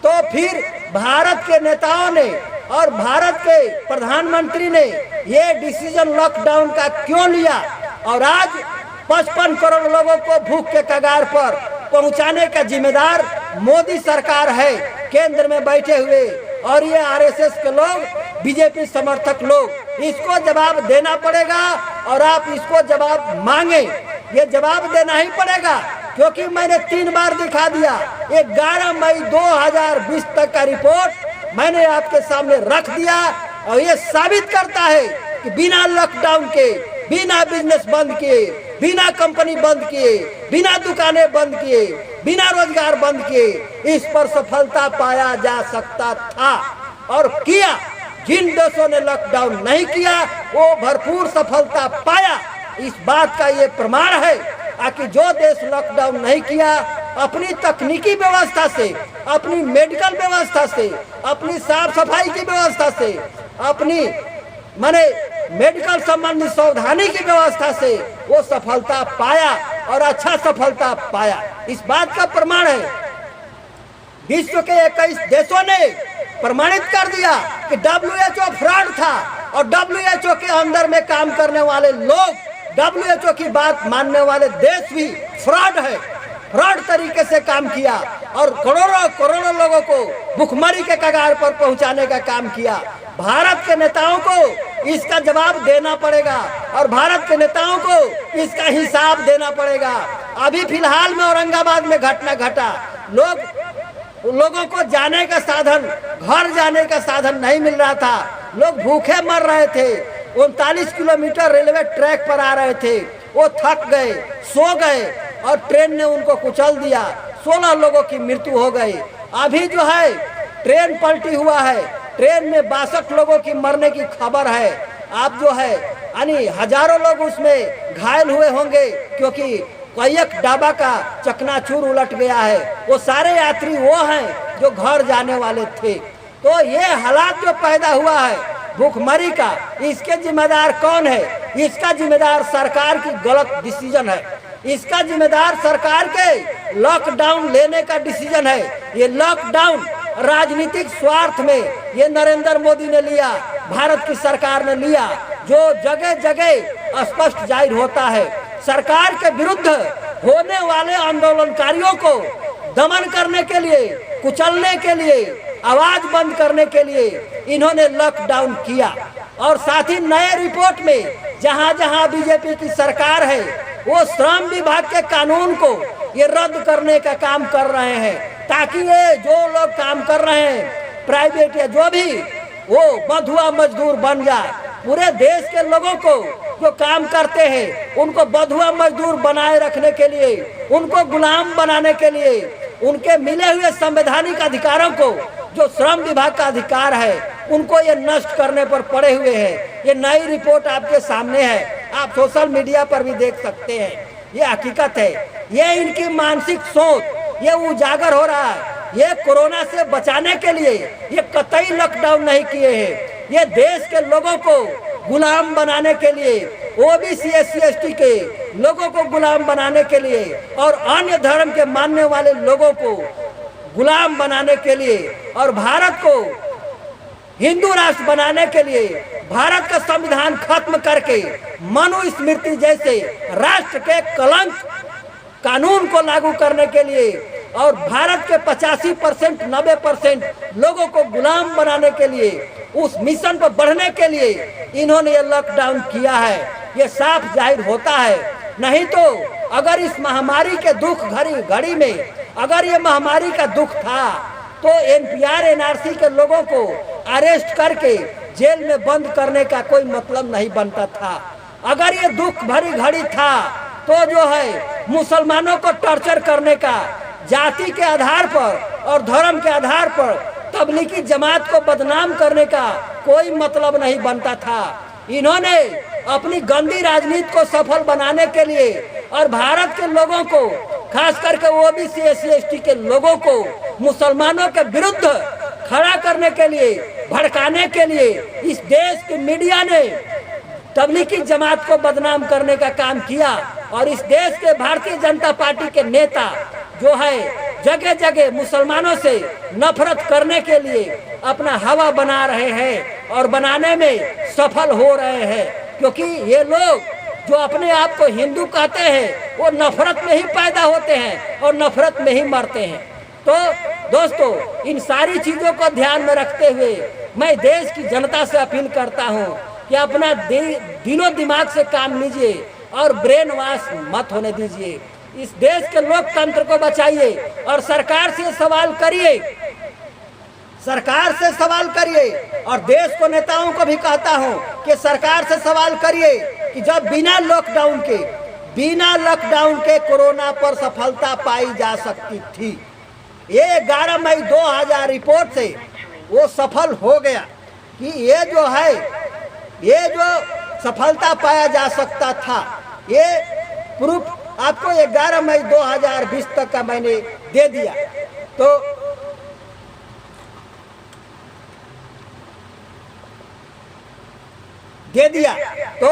Speaker 1: तो फिर भारत के नेताओं ने और भारत के प्रधानमंत्री ने ये डिसीजन लॉकडाउन का क्यों लिया? और आज 55 करोड़ लोगों को भूख के कगार पर पहुंचाने का जिम्मेदार मोदी सरकार है, केंद्र में बैठे हुए, और ये आरएसएस के लोग, बीजेपी समर्थक लोग। इसको जवाब देना पड़ेगा और आप इसको जवाब मांगे, ये जवाब देना ही पड़ेगा। क्योंकि मैंने 3 बार दिखा दिया, 11 मई 2020 तक का रिपोर्ट मैंने आपके सामने रख दिया और ये साबित करता है कि बिना लॉकडाउन के, बिना बिजनेस बंद किए, बिना कंपनी बंद किए, बिना दुकानें बंद किए, बिना रोजगार बंद किए, इस पर सफलता पाया जा सकता था और किया। जिन देशों ने लॉकडाउन नहीं किया वो भरपूर सफलता पाया। इस बात का ये प्रमाण है कि जो देश लॉकडाउन नहीं किया, अपनी तकनीकी व्यवस्था से, अपनी मेडिकल व्यवस्था से, अपनी साफ सफाई की व्यवस्था से, अपनी माने मेडिकल संबंधी सावधानी की व्यवस्था से वो सफलता पाया और अच्छा सफलता पाया। इस बात का प्रमाण है विश्व के 21 देशों ने प्रमाणित कर दिया कि WHO फ्रॉड था और WHO के अंदर में काम करने वाले लोग, WHO की बात मानने वाले देश भी फ्रॉड है, फ्रॉड तरीके से काम किया और करोड़ों करोड़ों लोगों को भुखमरी के कगार पर पहुंचाने का काम किया। भारत के नेताओं को इसका जवाब देना पड़ेगा और भारत के नेताओं को इसका हिसाब देना पड़ेगा। अभी फिलहाल में औरंगाबाद में घटना घटा, लोगों को जाने का साधन, घर जाने का साधन नहीं मिल रहा था, लोग भूखे मर रहे थे। 39 किलोमीटर रेलवे ट्रैक पर आ रहे थे, वो थक गए, सो गए और ट्रेन ने उनको कुचल दिया। 16 लोगों की मृत्यु हो गई। अभी जो है ट्रेन पलटी हुआ है, ट्रेन में 62 लोगों की मरने की खबर है। आप जो है यानी हजारों लोग उसमें घायल हुए होंगे क्योंकि कईक डाबा का चकनाचूर उलट गया है। वो सारे यात्री वो हैं जो घर जाने वाले थे। तो ये हालात जो पैदा हुआ है भूखमरी का, इसके जिम्मेदार कौन है? इसका जिम्मेदार सरकार की गलत डिसीजन है। इसका जिम्मेदार सरकार के लॉकडाउन लेने का डिसीजन है। ये लॉकडाउन राजनीतिक स्वार्थ में ये नरेंद्र मोदी ने लिया, भारत की सरकार ने लिया, जो जगह जगह स्पष्ट जाहिर होता है। सरकार के विरुद्ध होने वाले आंदोलनकारियों को दमन करने के लिए, कुचलने के लिए, आवाज बंद करने के लिए इन्होंने लॉकडाउन किया। और साथ ही नए रिपोर्ट में जहां जहां बीजेपी की सरकार है वो श्रम विभाग के कानून को ये रद्द करने का काम कर रहे हैं ताकि ये जो लोग काम कर रहे हैं प्राइवेट या जो भी, वो बंधुआ मजदूर बन जाए। पूरे देश के लोगों को जो काम करते हैं उनको बंधुआ मजदूर बनाए रखने के लिए, उनको गुलाम बनाने के लिए, उनके मिले हुए संवैधानिक अधिकारों को, जो श्रम विभाग का अधिकार है, उनको ये नष्ट करने पर पड़े हुए हैं। ये नई रिपोर्ट आपके सामने है, आप सोशल मीडिया पर भी देख सकते हैं। ये हकीकत है, ये इनकी मानसिक सोच ये उजागर हो रहा है। ये कोरोना से बचाने के लिए ये कतई लॉकडाउन नहीं किए हैं। ये देश के लोगों को गुलाम बनाने के लिए, ओबीसी SC ST के लोगों को गुलाम बनाने के लिए और अन्य धर्म के मानने वाले लोगों को गुलाम बनाने के लिए और भारत को हिंदू राष्ट्र बनाने के लिए, भारत का संविधान खत्म करके मनुस्मृति जैसे राष्ट्र के कलंक कानून को लागू करने के लिए और भारत के 85% 90% लोगों को गुलाम बनाने के लिए, उस मिशन पर बढ़ने के लिए इन्होंने ये लॉकडाउन किया है। ये साफ जाहिर होता है। नहीं तो अगर इस महामारी के दुख घड़ी में अगर ये महामारी का दुख था तो NPR NRC के लोगों को अरेस्ट करके जेल में बंद करने का कोई मतलब नहीं बनता था। अगर ये दुख भरी घड़ी था तो जो है मुसलमानों को टॉर्चर करने का, जाति के आधार पर और धर्म के आधार पर तबलीगी जमात को बदनाम करने का कोई मतलब नहीं बनता था। इन्होंने अपनी गंदी राजनीति को सफल बनाने के लिए और भारत के लोगों को, खास करके ओबीसी SC ST के लोगों को मुसलमानों के विरुद्ध खड़ा करने के लिए, भड़काने के लिए इस देश की मीडिया ने तबलीगी जमात को बदनाम करने का काम किया। और इस देश के भारतीय जनता पार्टी के नेता जो है जगह जगह मुसलमानों से नफरत करने के लिए अपना हवा बना रहे हैं और बनाने में सफल हो रहे हैं, क्योंकि ये लोग जो अपने आप को हिंदू कहते हैं वो नफरत में ही पैदा होते हैं और नफरत में ही मरते हैं। तो दोस्तों, इन सारी चीजों को ध्यान में रखते हुए मैं देश की जनता से अपील करता हूँ कि अपना दिलो दिमाग से काम लीजिए और ब्रेन वॉश मत होने दीजिए। इस देश के लोकतंत्र को बचाइए और सरकार से सवाल करिए, सरकार से सवाल करिए। और देश को नेताओं को भी कहता हूं कि सरकार से सवाल करिए कि जब बिना लॉकडाउन के कोरोना पर सफलता पाई जा सकती थी, ये 11 मई 2000 रिपोर्ट से वो सफल हो गया कि ये जो सफलता पाया जा सकता था, ये प्रूफ आपको 11 मई 2020 तक का मैंने दे दिया। तो दे दिया। तो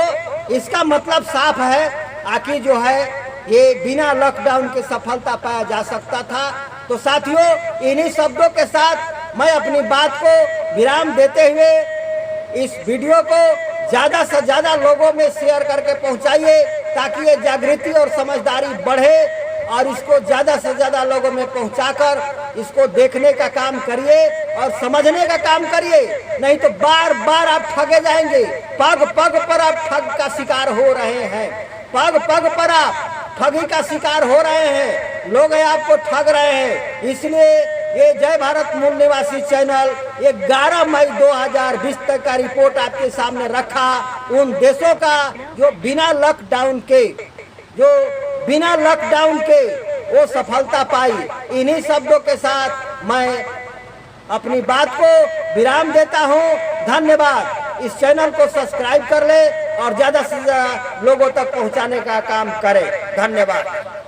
Speaker 1: इसका मतलब साफ है आखिर जो है ये बिना लॉकडाउन के सफलता पाया जा सकता था। तो साथियों, इन्हीं शब्दों के साथ मैं अपनी बात को विराम देते हुए इस वीडियो को ज़्यादा से ज़्यादा लोगों में शेयर करके पहुंचाइए, ताकि ये जागृति और समझदारी बढ़े, और इसको ज़्यादा से ज़्यादा लोगों में पहुंचाकर इसको देखने का काम करिए और समझने का काम करिए। नहीं तो बार बार आप ठगे जाएंगे। पग पग पर आप ठग का शिकार हो रहे हैं, पग पग पर आप ठगी का शिकार हो रहे हैं, लोग आपको ठग रहे हैं। इसलिए ये जय भारत मूल निवासी चैनल 11 मई 2020 तक का रिपोर्ट आपके सामने रखा, उन देशों का जो बिना लॉकडाउन के वो सफलता पाई। इन्हीं शब्दों के साथ मैं अपनी बात को विराम देता हूँ। धन्यवाद। इस चैनल को सब्सक्राइब कर ले और ज़्यादा से ज़्यादा लोगों तक पहुँचाने का काम करें। धन्यवाद।